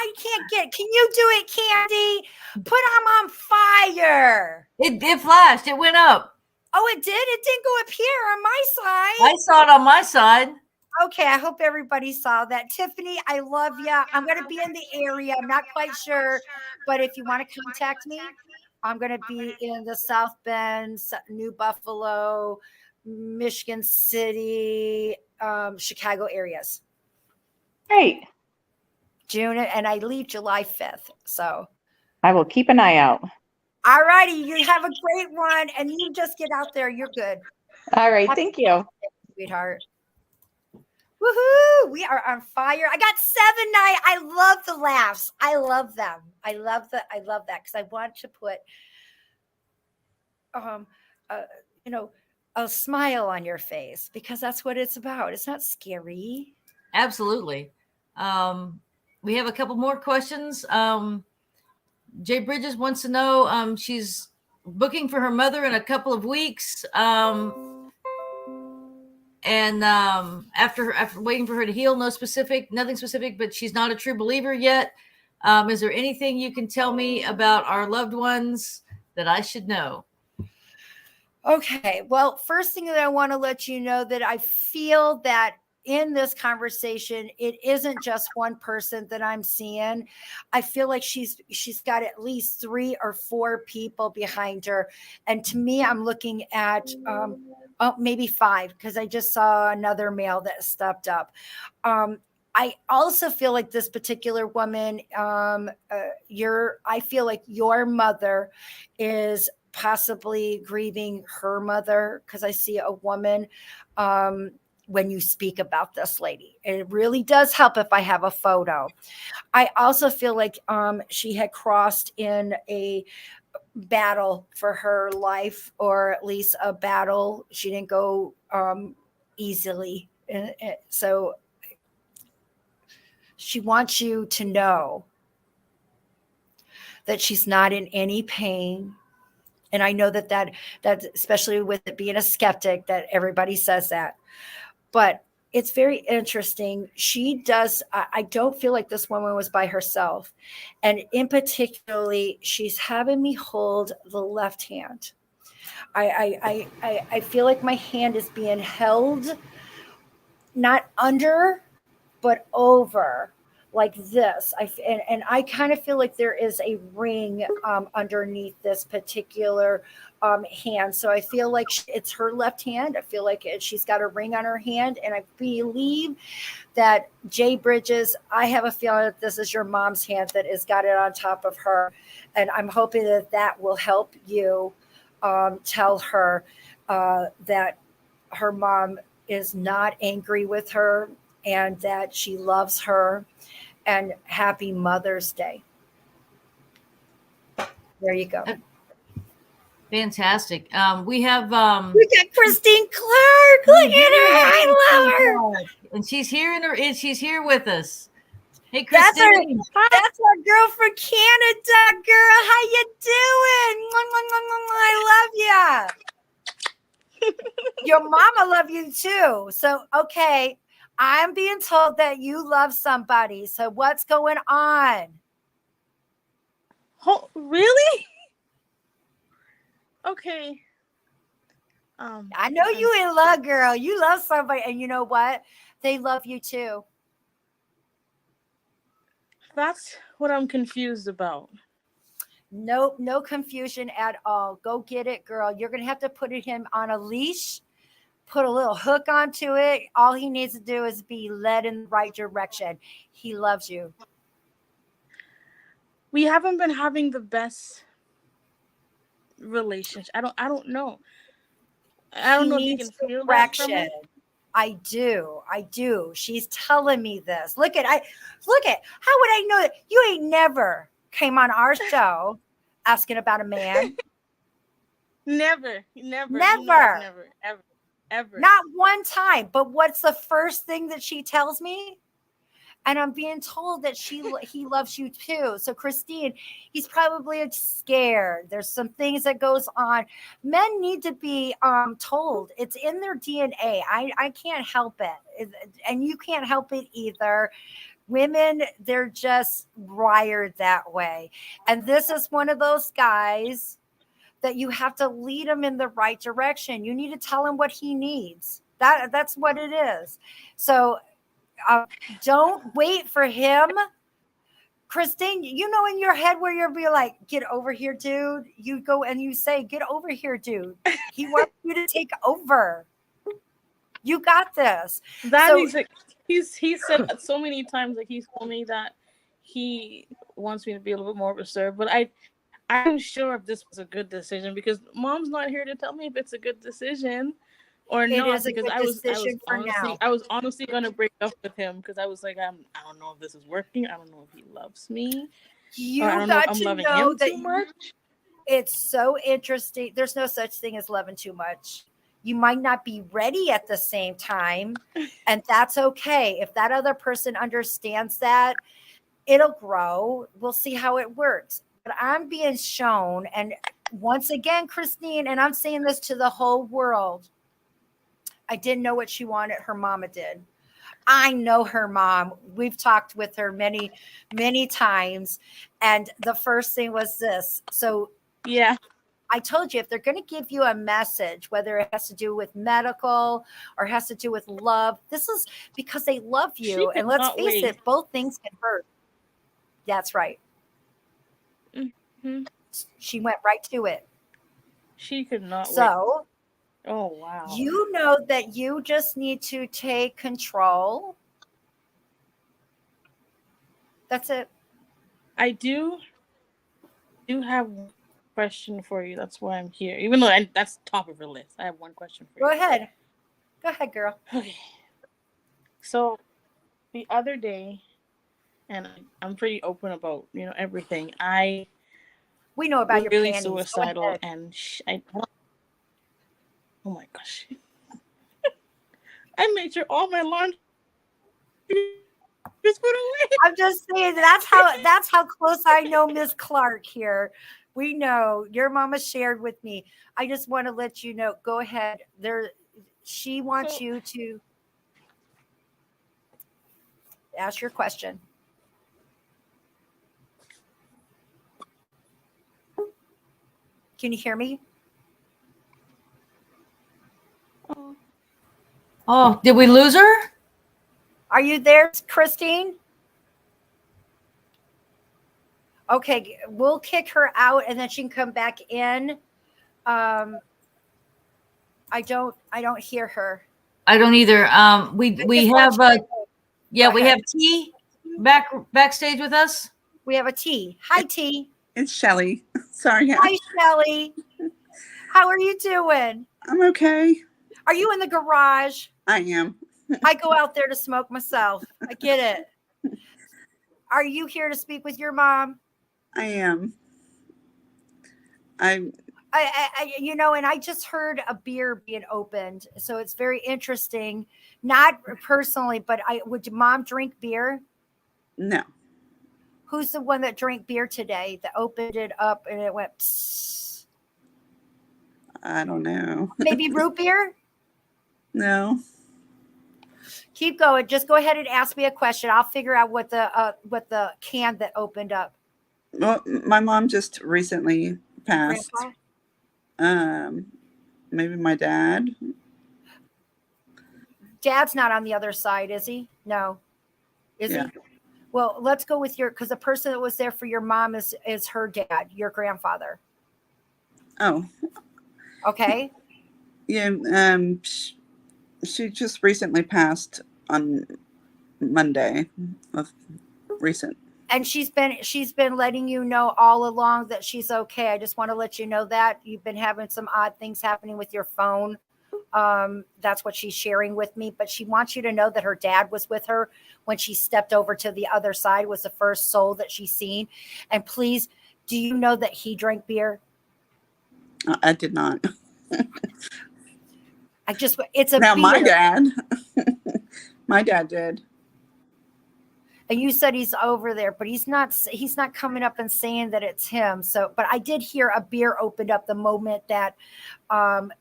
S1: I can't get. Can you do it, Kandi? Put them on fire.
S3: It flashed. It went up.
S1: Oh, it did? It didn't go up here on my side.
S3: I saw it on my side.
S1: Okay, I hope everybody saw that. Tiffany, I love you. I'm going to be in the area. I'm not quite sure, but if you want to contact me, I'm going to be in the South Bend, New Buffalo, Michigan City, Chicago areas.
S5: Great.
S1: June, and I leave July 5th. So
S5: I will keep an eye out.
S1: all righty, you have a great one, and you just get out there. You're good.
S5: All right, thank you.
S1: Sweetheart. Woohoo! We are on fire. I got 7 night. I love the laughs. I love them. I love that because I want to put a smile on your face, because that's what it's about. It's not scary.
S3: Absolutely. We have a couple more questions. Jay Bridges wants to know, she's booking for her mother in a couple of weeks. And after waiting for her to heal, nothing specific, but she's not a true believer yet. Is there anything you can tell me about our loved ones that I should know?
S1: Okay. Well, first thing that I want to let you know that I feel that in this conversation, it isn't just one person that I'm seeing. I feel like she's got at least 3 or 4 people behind her. And to me, I'm looking at maybe 5, because I just saw another male that stepped up. I also feel like this particular woman, I feel like your mother is possibly grieving her mother, because I see a woman when you speak about this lady. It really does help if I have a photo. I also feel like she had crossed in a battle for her life, or at least a battle. She didn't go easily. So she wants you to know that she's not in any pain. And I know that especially with it being a skeptic, that everybody says that. But it's very interesting. I don't feel like this woman was by herself. And in particularly, she's having me hold the left hand. I feel like my hand is being held, not under, but over, like this. And I kind of feel like there is a ring underneath this particular hand. So I feel like it's her left hand. I feel like she's got a ring on her hand. And I believe that Jay Bridges, I have a feeling that this is your mom's hand that has got it on top of her. And I'm hoping that will help you tell her that her mom is not angry with her, and that she loves her, and happy Mother's Day. There you go.
S3: Fantastic. We have
S1: we got Christine Clark. Look at her. I love her.
S3: And she's here with us. Hey,
S1: That's
S3: Christine.
S1: our girl from Canada, girl. How you doing? I love ya. Your mama love you too. So, okay, I'm being told that you love somebody. So what's going on?
S6: Oh, really? Okay.
S1: I know
S6: I'm-
S1: you in love, girl. You love somebody, and you know what? They love you too.
S6: That's what I'm confused about.
S1: Nope, no confusion at all. Go get it, girl. You're gonna have to put him on a leash, put a little hook onto it. All he needs to do is be led in the right direction. He loves you.
S6: We haven't been having the best relationship. I don't know. I don't
S1: He
S6: know if you
S1: needs
S6: can feel that from
S1: direction.
S6: it.
S1: I do. I do. She's telling me this. Look at how would I know that you ain't never came on our show asking about a man?
S6: Never, never. You know I've
S1: Never.
S6: never, ever, ever.
S1: Not one time. But what's the first thing that she tells me? And I'm being told that he loves you too. So Christine, he's probably scared. There's some things that goes on. Men need to be told. It's in their DNA. I can't help it, and you can't help it either. Women, they're just wired that way, and this is one of those guys that you have to lead him in the right direction. You need to tell him what he needs. That's what it is. So don't wait for him. Christine, you know in your head where you'll be like, get over here, dude. You go and you say, get over here, dude. He wants you to take over. You got this.
S6: That
S1: So-
S6: is like he said that so many times. Like he's told me that he wants me to be a little bit more reserved, but I'm sure if this was a good decision because mom's not here to tell me if it's a good decision or
S1: It
S6: not
S1: is a
S6: because
S1: good decision for now.
S6: I was honestly gonna break up with him because I was like I don't know if this is working. I don't know if he loves me.
S1: You
S6: Or I don't know if
S1: got
S6: I'm
S1: to
S6: loving
S1: know
S6: him
S1: that
S6: too much.
S1: it's so interesting. There's no such thing as loving too much. You might not be ready at the same time, and that's okay. If that other person understands that, it'll grow. We'll see how it works. But I'm being shown, and once again, Christine, and I'm saying this to the whole world, I didn't know what she wanted. Her mama did. I know her mom. We've talked with her many, many times. And the first thing was this. So
S6: Yeah.
S1: I told you, if they're going to give you a message, whether it has to do with medical or has to do with love, this is because they love
S6: She
S1: you. And let's
S6: cannot
S1: face
S6: wait.
S1: it, both things can hurt. That's right.
S6: Mhm.
S1: She went right to it.
S6: She could not wait.
S1: So
S6: Oh wow.
S1: you know that you just need to take control. That's it.
S6: I do have one question for you. That's why I'm here. Even though that's top of her list. I have one question for
S1: Go
S6: you.
S1: ahead. Go ahead, girl.
S6: Okay. So the other day, and I'm pretty open about everything. I
S1: We know about
S6: was
S1: your
S6: really
S1: panties. Go
S6: suicidal,
S1: ahead.
S6: and oh my gosh, I made sure all my laundry was put away.
S1: I'm just saying that's how close I know Miss Clark here. We know your mama shared with me. I just want to let you know. Go ahead. She wants
S6: So-
S1: you to ask your question. Can you hear me?
S3: Oh, did we lose her?
S1: Are you there, Christine? Okay, we'll kick her out and then she can come back in. I don't hear her.
S3: I don't either. We
S1: just
S3: have
S1: want you to-
S3: we
S1: ahead.
S3: have T backstage with us.
S1: We have a T. Hi, T.
S7: It's Shelly. Sorry.
S1: Hi, Shelly. How are you doing?
S7: I'm okay.
S1: Are you in the garage?
S7: I am.
S1: I go out there to smoke myself. I get it. Are you here to speak with your mom?
S7: I am. I'm
S1: And I just heard a beer being opened, so it's very interesting. Not personally, but would your mom drink beer?
S7: no.
S1: Who's the one that drank beer today that opened it up and it went? Psst?
S7: I don't know.
S1: Maybe root beer?
S7: No.
S1: Keep going. Just go ahead and ask me a question. I'll figure out what the can that opened up.
S7: Well, my mom just recently passed.
S1: Grandpa?
S7: Maybe my dad.
S1: Dad's not on the other side, is he? No. Is
S7: Yeah.
S1: he? Well, let's go with because the person that was there for your mom is her dad, your grandfather.
S7: Oh,
S1: Okay.
S7: yeah. She just recently passed on Monday of recent.
S1: And she's been letting you know all along that she's okay. I just want to let you know that you've been having some odd things happening with your phone. That's what she's sharing with me, but she wants you to know that her dad was with her when she stepped over to the other side, was the first soul that she's seen. And please, do you know that he drank beer?
S7: I did not.
S1: It's a
S7: Now
S1: beer.
S7: my dad did.
S1: And you said he's over there, but he's not coming up and saying that it's him. So, but I did hear a beer opened up the moment that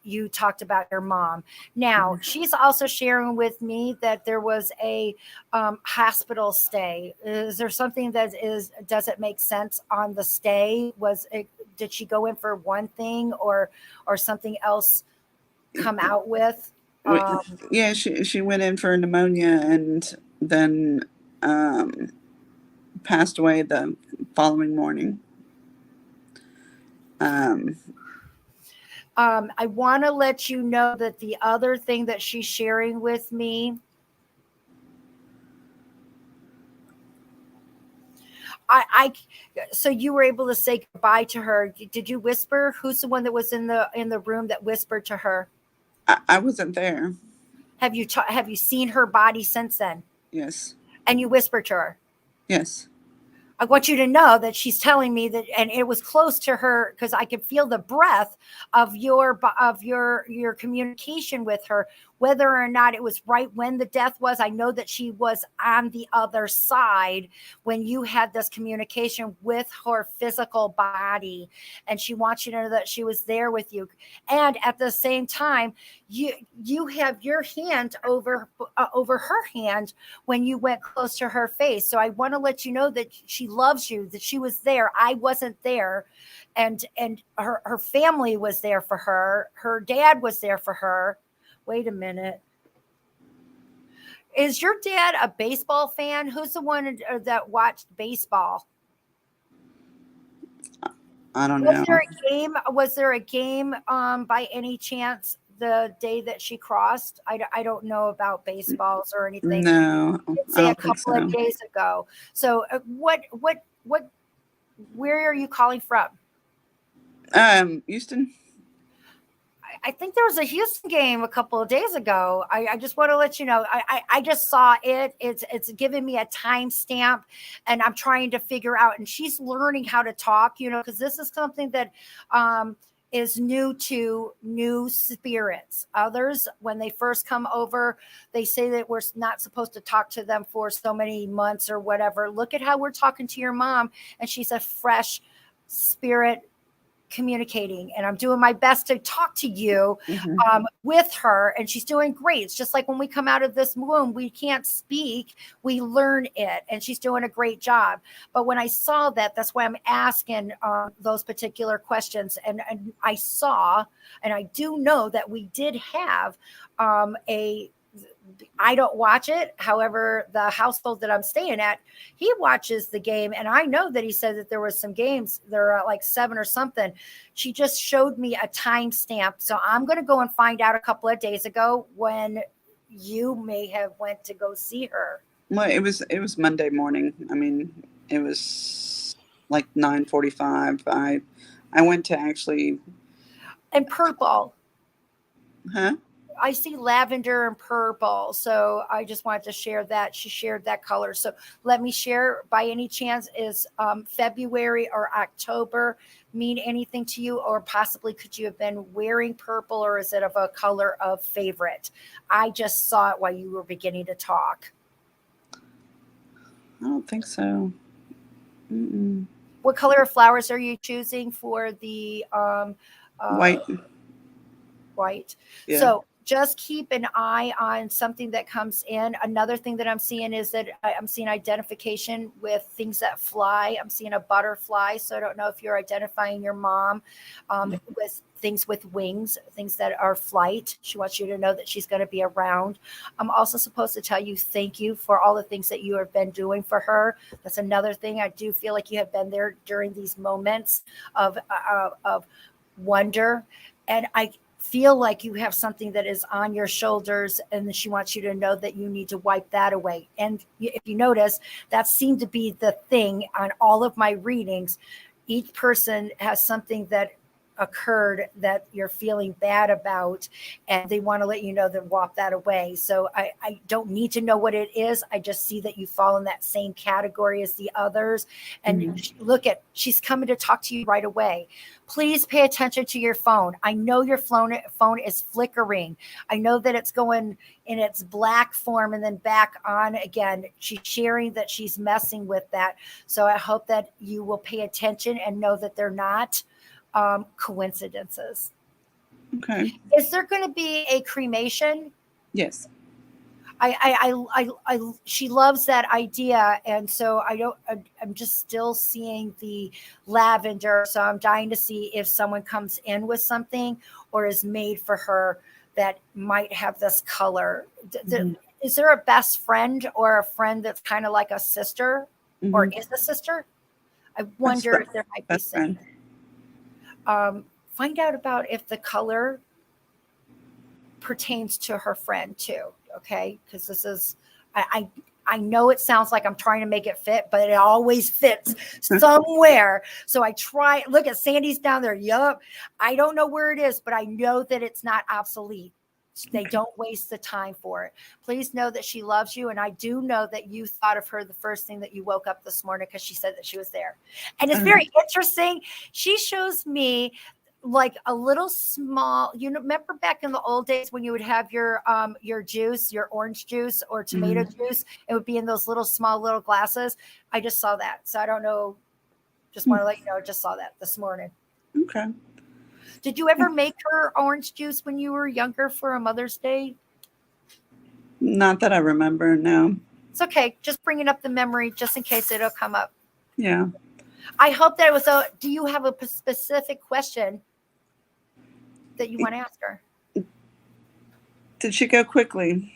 S1: you talked about your mom. Now, she's also sharing with me that there was a hospital stay. Is there something does it make sense on the stay? Did she go in for one thing or something else come out with?
S7: Yeah, she went in for pneumonia and then passed away the following morning.
S1: I want to let you know that the other thing that she's sharing with me, so you were able to say goodbye to her. Did you whisper? Who's the one that was in the room that whispered to her?
S7: I wasn't there.
S1: Have you seen her body since then?
S7: Yes.
S1: And you whispered to her?
S7: Yes.
S1: I want you to know that she's telling me that, and it was close to her because I could feel the breath of your communication with her, whether or not it was right when the death was. I know that she was on the other side when you had this communication with her physical body, and she wants you to know that she was there with you. And at the same time, you have your hand over her hand when you went close to her face. So I want to let you know that she loves you, that she was there. I wasn't there. And her family was there for her. Her dad was there for her. Wait a minute. Is your dad a baseball fan? Who's the one that watched baseball?
S7: I don't know.
S1: Was there a game by any chance the day that she crossed? I don't know about baseballs or anything.
S7: No,
S1: I did
S7: I
S1: say a
S7: don't think
S1: couple
S7: so.
S1: of days ago. So where are you calling from?
S7: Houston.
S1: I think there was a Houston game a couple of days ago. I just want to let you know. I just saw it. It's giving me a timestamp, and I'm trying to figure out. And she's learning how to talk, because this is something that is new to new spirits. Others, when they first come over, they say that we're not supposed to talk to them for so many months or whatever. Look at how we're talking to your mom, and she's a fresh spirit communicating, and I'm doing my best to talk to you with her, and she's doing great. It's just like when we come out of this womb, we can't speak, we learn it, and she's doing a great job. But when I saw that's why I'm asking those particular questions, and I saw, and I do know that we did have I don't watch it. However, the household that I'm staying at, he watches the game. And I know that he said that there was some games, there are like 7 or something. She just showed me a timestamp. So I'm going to go and find out a couple of days ago when you may have went to go see her.
S7: Well, it was Monday morning. I mean, it was like 9:45. I went to actually.
S1: And purple.
S7: Huh?
S1: I see lavender and purple. So I just wanted to share that. She shared that color. So let me share, by any chance, is February or October mean anything to you? Or possibly could you have been wearing purple, or is it of a color of favorite? I just saw it while you were beginning to talk.
S7: I don't think so.
S1: What color of flowers are you choosing for the
S7: White.
S1: white.
S7: Yeah.
S1: So just keep an eye on something that comes in. Another thing that I'm seeing is that I'm seeing identification with things that fly. I'm seeing a butterfly. So I don't know if you're identifying your mom with things with wings, things that are flight. She wants you to know that she's going to be around. I'm also supposed to tell you thank you for all the things that you have been doing for her. That's another thing. I do feel like you have been there during these moments of wonder. And I feel like you have something that is on your shoulders, and she wants you to know that you need to wipe that away. And if you notice, that seemed to be the thing on all of my readings. Each person has something that occurred that you're feeling bad about, and they want to let you know that walk that away. So I don't need to know what it is. I just see that you fall in that same category as the others. And look at, she's coming to talk to you right away. Please pay attention to your phone. I know your phone is flickering. I know that it's going in its black form and then back on again. She's sharing that she's messing with that. So I hope that you will pay attention and know that they're not coincidences.
S7: Okay.
S1: Is there going to be a cremation?
S7: Yes.
S1: She loves that idea, and so I'm just still seeing the lavender. So I'm dying to see if someone comes in with something or is made for her that might have this color. Is there a best friend or a friend that's kind of like a sister, or is a sister? I wonder if there might be something. Find out about if the color pertains to her friend too. Okay. Because this is, I know it sounds like I'm trying to make it fit, but it always fits somewhere. So I try, look at Sandy's down there. Yup. I don't know where it is, but I know that it's not obsolete. They don't waste the time for it. Please know that she loves you. And I do know that you thought of her the first thing that you woke up this morning, because she said that she was there. And it's very interesting. She shows me like a little small, remember back in the old days when you would have your juice, your orange juice or tomato juice, it would be in those small little glasses. I just saw that. So I don't know. Just want to let you know, I just saw that this morning.
S7: Okay.
S1: Did you ever make her orange juice when you were younger for a Mother's Day?
S7: Not that I remember, no.
S1: It's okay. Just bringing up the memory just in case it'll come up.
S7: Yeah.
S1: I hope that it was do you have a specific question that you want to ask her?
S7: Did she go quickly?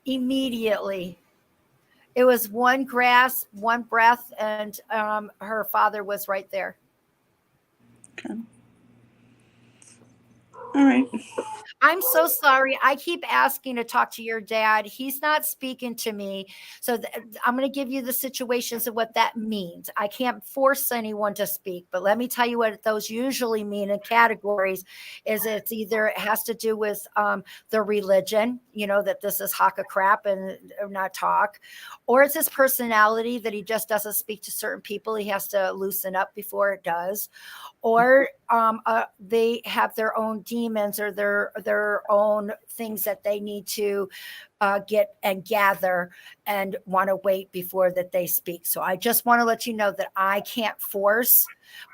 S1: Immediately. It was one grasp, one breath, and her father was right there.
S7: Okay. All right.
S1: I'm so sorry. I keep asking to talk to your dad. He's not speaking to me. So I'm going to give you the situations of what that means. I can't force anyone to speak, but let me tell you what those usually mean in categories is it's either it has to do with the religion, that this is haka crap and not talk, or it's his personality that he just doesn't speak to certain people. He has to loosen up before it does. Or they have their own demons or their own things that they need to get and gather and want to wait before that they speak. So I just want to let you know that I can't force,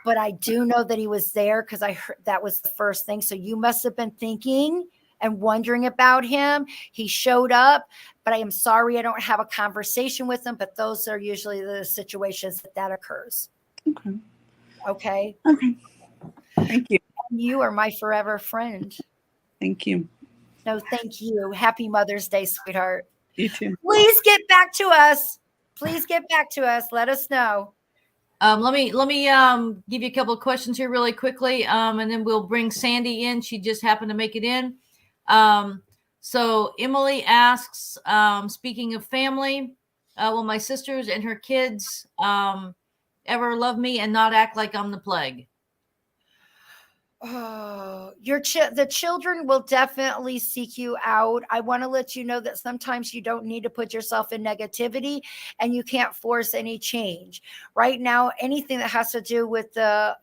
S1: but I do know that he was there because I heard that was the first thing. So you must have been thinking and wondering about him. He showed up, but I am sorry I don't have a conversation with him, but those are usually the situations that occurs.
S7: Okay.
S1: Okay.
S7: Okay. Thank you.
S1: You are my forever friend.
S7: Thank you.
S1: No, thank you. Happy Mother's Day, sweetheart.
S7: You too.
S1: Please get back to us. Please get back to us. Let us know.
S3: Let me give you a couple of questions here really quickly, and then we'll bring Sandy in. She just happened to make it in. So Emily asks, speaking of family, will my sisters and her kids ever love me and not act like I'm the plague?
S1: Oh, the children will definitely seek you out. I want to let you know that sometimes you don't need to put yourself in negativity and you can't force any change. Right now, anything that has to do with the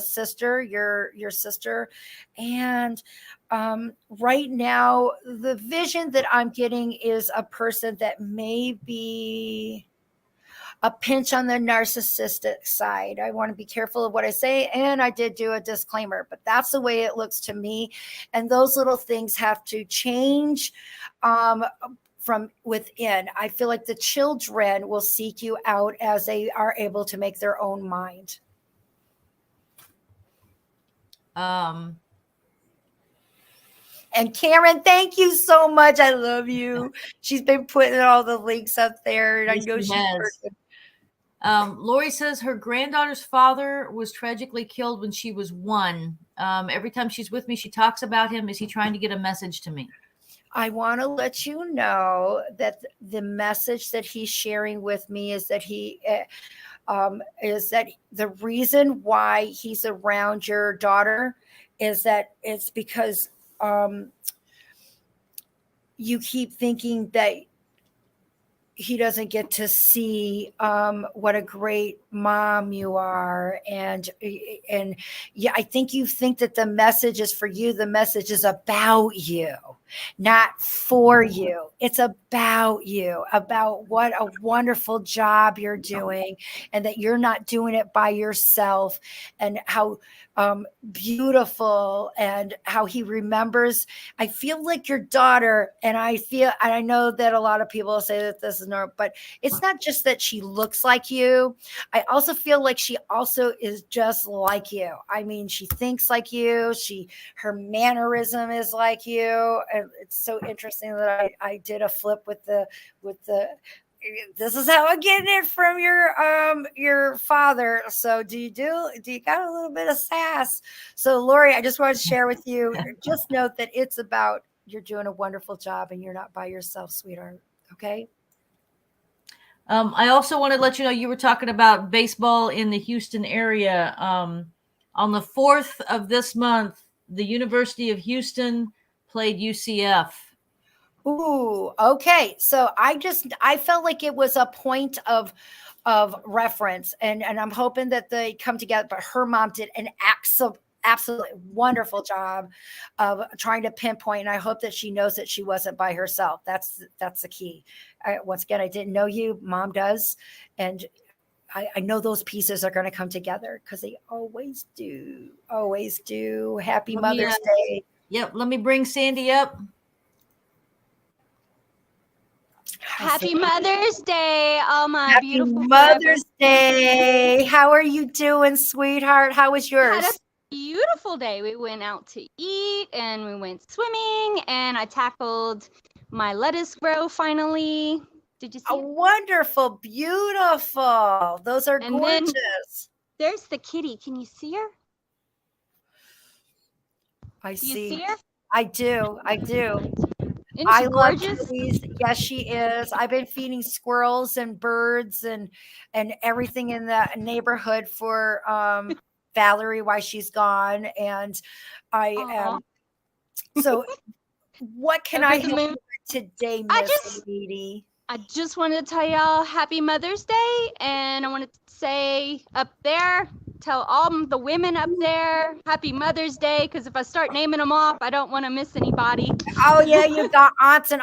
S1: sister, your sister, and right now, the vision that I'm getting is a person that may be a pinch on the narcissistic side. I want to be careful of what I say. And I did do a disclaimer, but that's the way it looks to me. And those little things have to change from within. I feel like the children will seek you out as they are able to make their own mind. And Karyn, thank you so much. I love you. She's been putting all the links up there, and I know she's working.
S3: Lori says her granddaughter's father was tragically killed when she was 1. Every time she's with me, she talks about him. Is he trying to get a message to me?
S1: I want to let you know that the message that he's sharing with me is that is that the reason why he's around your daughter is that it's because you keep thinking that he doesn't get to see what a great mom you are. And yeah, I think you think that the message is for you. The message is about you, not for you. It's about you, about what a wonderful job you're doing, and that you're not doing it by yourself, and how beautiful, and how he remembers. I feel like your daughter, and I know that a lot of people say that this is normal, but it's not just that she looks like you. I also feel like she also is just like you. I mean, she thinks like you. Her mannerism is like you. And it's so interesting that I did a flip with the this is how I'm getting it from your father. So do you got a little bit of sass? So Lori, I just wanted to share with you, just note that it's about, you're doing a wonderful job and you're not by yourself, sweetheart. Okay.
S3: I also want to let you know, you were talking about baseball in the Houston area. On the 4th of this month, the University of Houston played UCF.
S1: Ooh, okay. So I felt like it was a point of reference, and I'm hoping that they come together. But her mom did an absolutely wonderful job of trying to pinpoint, and I hope that she knows that she wasn't by herself. That's the key. Once again, I didn't know you. Mom does, and I know those pieces are going to come together because they always do. Always do. Happy Mother's Day.
S3: Yep. Let me bring Sandy up.
S8: Happy Mother's Day, all my
S1: Happy
S8: beautiful
S1: Mother's Day. How are you doing, sweetheart? How was yours?
S8: Had a beautiful day. We went out to eat and we went swimming, and I tackled my lettuce grow finally. Did you see it?
S1: Wonderful, beautiful. Those are
S8: And then
S1: gorgeous.
S8: there's the kitty. Can you see her?
S1: I
S8: Do you
S1: see.
S8: see her?
S1: I do.
S8: Isn't
S1: I
S8: she
S1: love
S8: gorgeous?
S1: trees. Yes, she is. I've been feeding squirrels and birds and everything in the neighborhood for Valerie while she's gone. And I am. So what can I help you with today, Miss Edie?
S8: I just wanted to tell y'all Happy Mother's Day, and I wanted to say up there, tell all the women up there Happy Mother's Day, because if I start naming them off, I don't want to miss anybody.
S1: Oh yeah, you got aunts and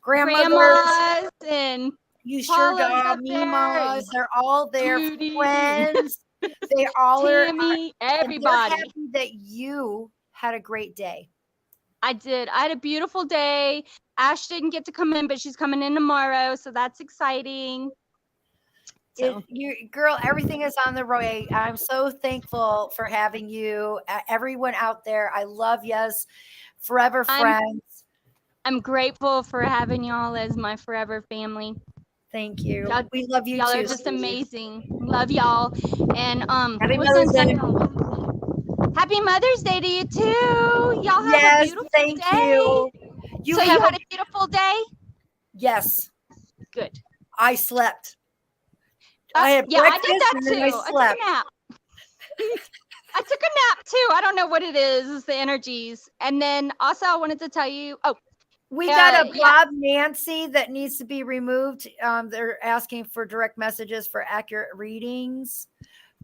S1: grandmothers
S8: and
S1: you sure got Mimas. They're all there.
S8: Judy.
S1: Friends. They all
S8: Tammy, everybody.
S1: They're happy that you had a great day.
S8: I did. I had a beautiful day. Ash didn't get to come in, but she's coming in tomorrow, so that's exciting. So.
S1: Girl, everything is on the way. I'm so thankful for having you. Everyone out there, I love yous. Forever friends.
S8: I'm grateful for having y'all as my forever family.
S1: Thank you. We love you
S8: y'all
S1: too.
S8: Y'all are just amazing. Love y'all. And
S1: Happy Mother's Day.
S8: Happy Mother's Day to you too. Y'all have a beautiful day.
S1: Thank you.
S8: You had a beautiful day?
S1: Yes.
S8: Good.
S1: I slept. I had breakfast,
S8: I did that too.
S1: I slept.
S8: I took a nap. I took a nap too. I don't know what it is. It's the energies. And then also I wanted to tell you,
S1: we got a Bob Nancy that needs to be removed. They're asking for direct messages for accurate readings.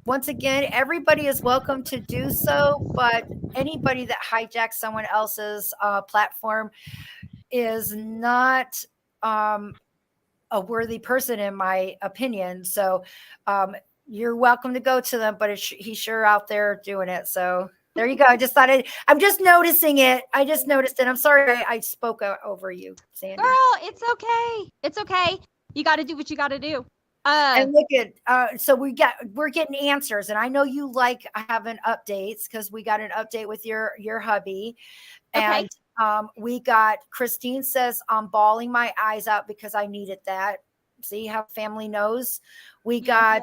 S1: Once again, everybody is welcome to do so, but anybody that hijacks someone else's platform is not a worthy person in my opinion. So you're welcome to go to them, but he's sure out there doing it. So there you go. I just thought I'm just noticing it. I just noticed it. I'm sorry I spoke over you, Sandy.
S8: Girl, it's okay. It's okay. You got to do what you got to do.
S1: And look at so we're getting answers, and I know you like having updates because we got an update with your hubby, and we got Christine says I'm bawling my eyes out because I needed that. See how family knows. We got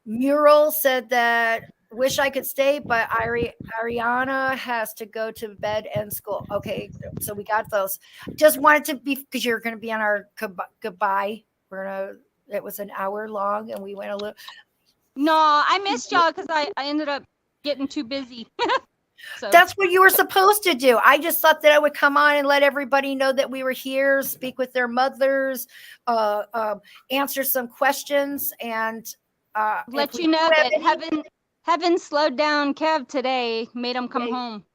S1: Mural said that wish I could stay, but Ariana has to go to bed and school. Okay, so we got those. Just wanted to be because you're going to be on our goodbye. It was an hour long, and we went a little.
S8: No, I missed y'all because I ended up getting too busy. So
S1: that's what you were supposed to do. I just thought that I would come on and let everybody know that we were here, speak with their mothers, answer some questions, and
S8: let you know that heaven slowed down Kev today, made him come home.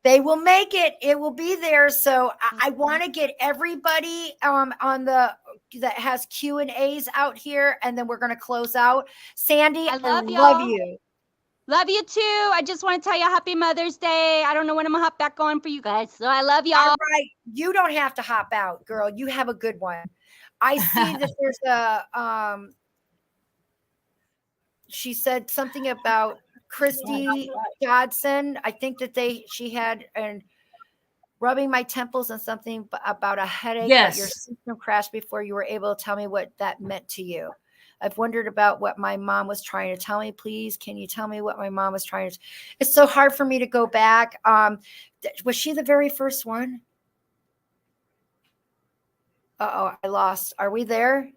S1: They will make it. It will be there. So I want to get everybody on that has Q&As out here, and then we're going to close out. Sandy, I love you.
S8: Love you too. I just want to tell you Happy Mother's Day. I don't know when I'm going to hop back on for you guys. So I love y'all.
S1: All right. You don't have to hop out, girl. You have a good one. I see that there's a she said something about Christy Dodson. I think that she had and rubbing my temples and something about a headache.
S3: Yes.
S1: But your system crashed before you were able to tell me what that meant to you. I've wondered about what my mom was trying to tell me. Please, can you tell me what my mom was trying to? It's so hard for me to go back. Was she the very first one? Uh-oh, I lost. Are we there?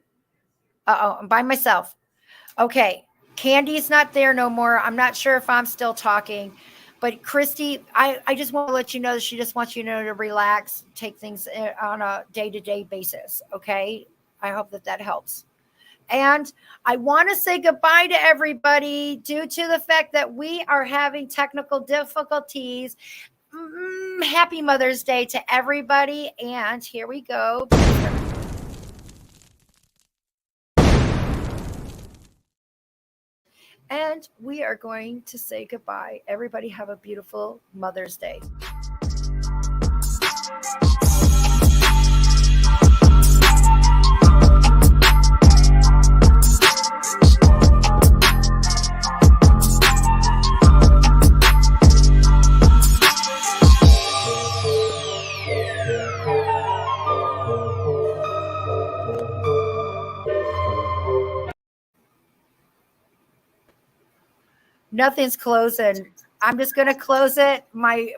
S1: Uh-oh, I'm by myself. Okay. Kandi's not there no more. I'm not sure if I'm still talking, but Christy, I just want to let you know that she just wants you to know to relax, take things on a day-to-day basis. Okay. I hope that helps. And I want to say goodbye to everybody due to the fact that we are having technical difficulties. Happy Mother's Day to everybody. And here we go. And we are going to say goodbye. Everybody have a beautiful Mother's Day. Nothing's closing. I'm just going to close it. My